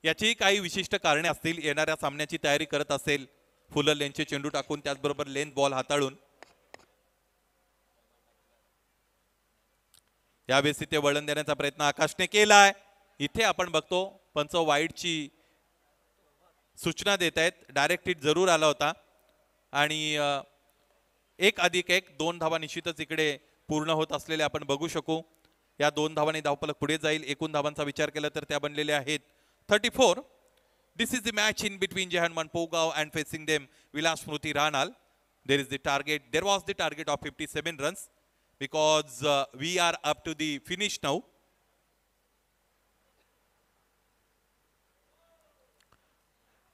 याची काही विशिष्ट कारणे असतील. येणाऱ्या सामन्याची तयारी करत असेल फुल लेनचे चेंडू टाकून, त्याचबरोबर लेन बॉल हाताळून. यावेळेस इथे वळण देण्याचा प्रयत्न आकाशने केलाय. इथे आपण बघतो पंच वाईडची सूचना देत आहेत. डायरेक्ट हिट जरूर आला होता आणि 1+1 2 धावा निश्चितच इकडे पूर्ण होत असलेले आपण बघू शकू. या 2 धावांनी धावफलक पुढे जाईल. एकूण धावांचा विचार केला तर त्या बनलेल्या आहेत 34. This is the match in between Jai Hanuman Pogaon and facing them Vilas Smruti Rahnal. There is the target, there was the target of 57 runs because we are up to the finish now.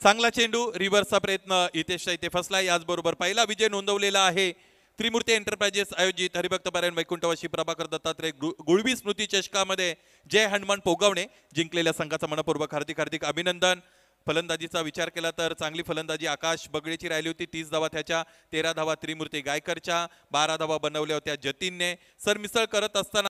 चांगला चेंडू, रिव्हर्सचा प्रयत्न इथेशा इथे फसला. याचबरोबर पहिला विजय नोंदवलेला आहे त्रिमूर्ती एंटरप्राइजेस आयोजित हरिभक्त पारायण वैकुंठवासी प्रभाकर दत्तात्रय गुळवी स्मृती चषकामध्ये जय हनुमान पोगावणे जिंकलेल्या संघाचा मनपूर्वक हार्दिक हार्दिक अभिनंदन. फलंदाजीचा विचार केला तर चांगली फलंदाजी आकाश बगळेची राहिली होती. 30 धावा त्याच्या, 13 धावा त्रिमूर्ती गायकरच्या, 12 धावा बनवल्या होत्या जतीनने. सरमिसळ करत असताना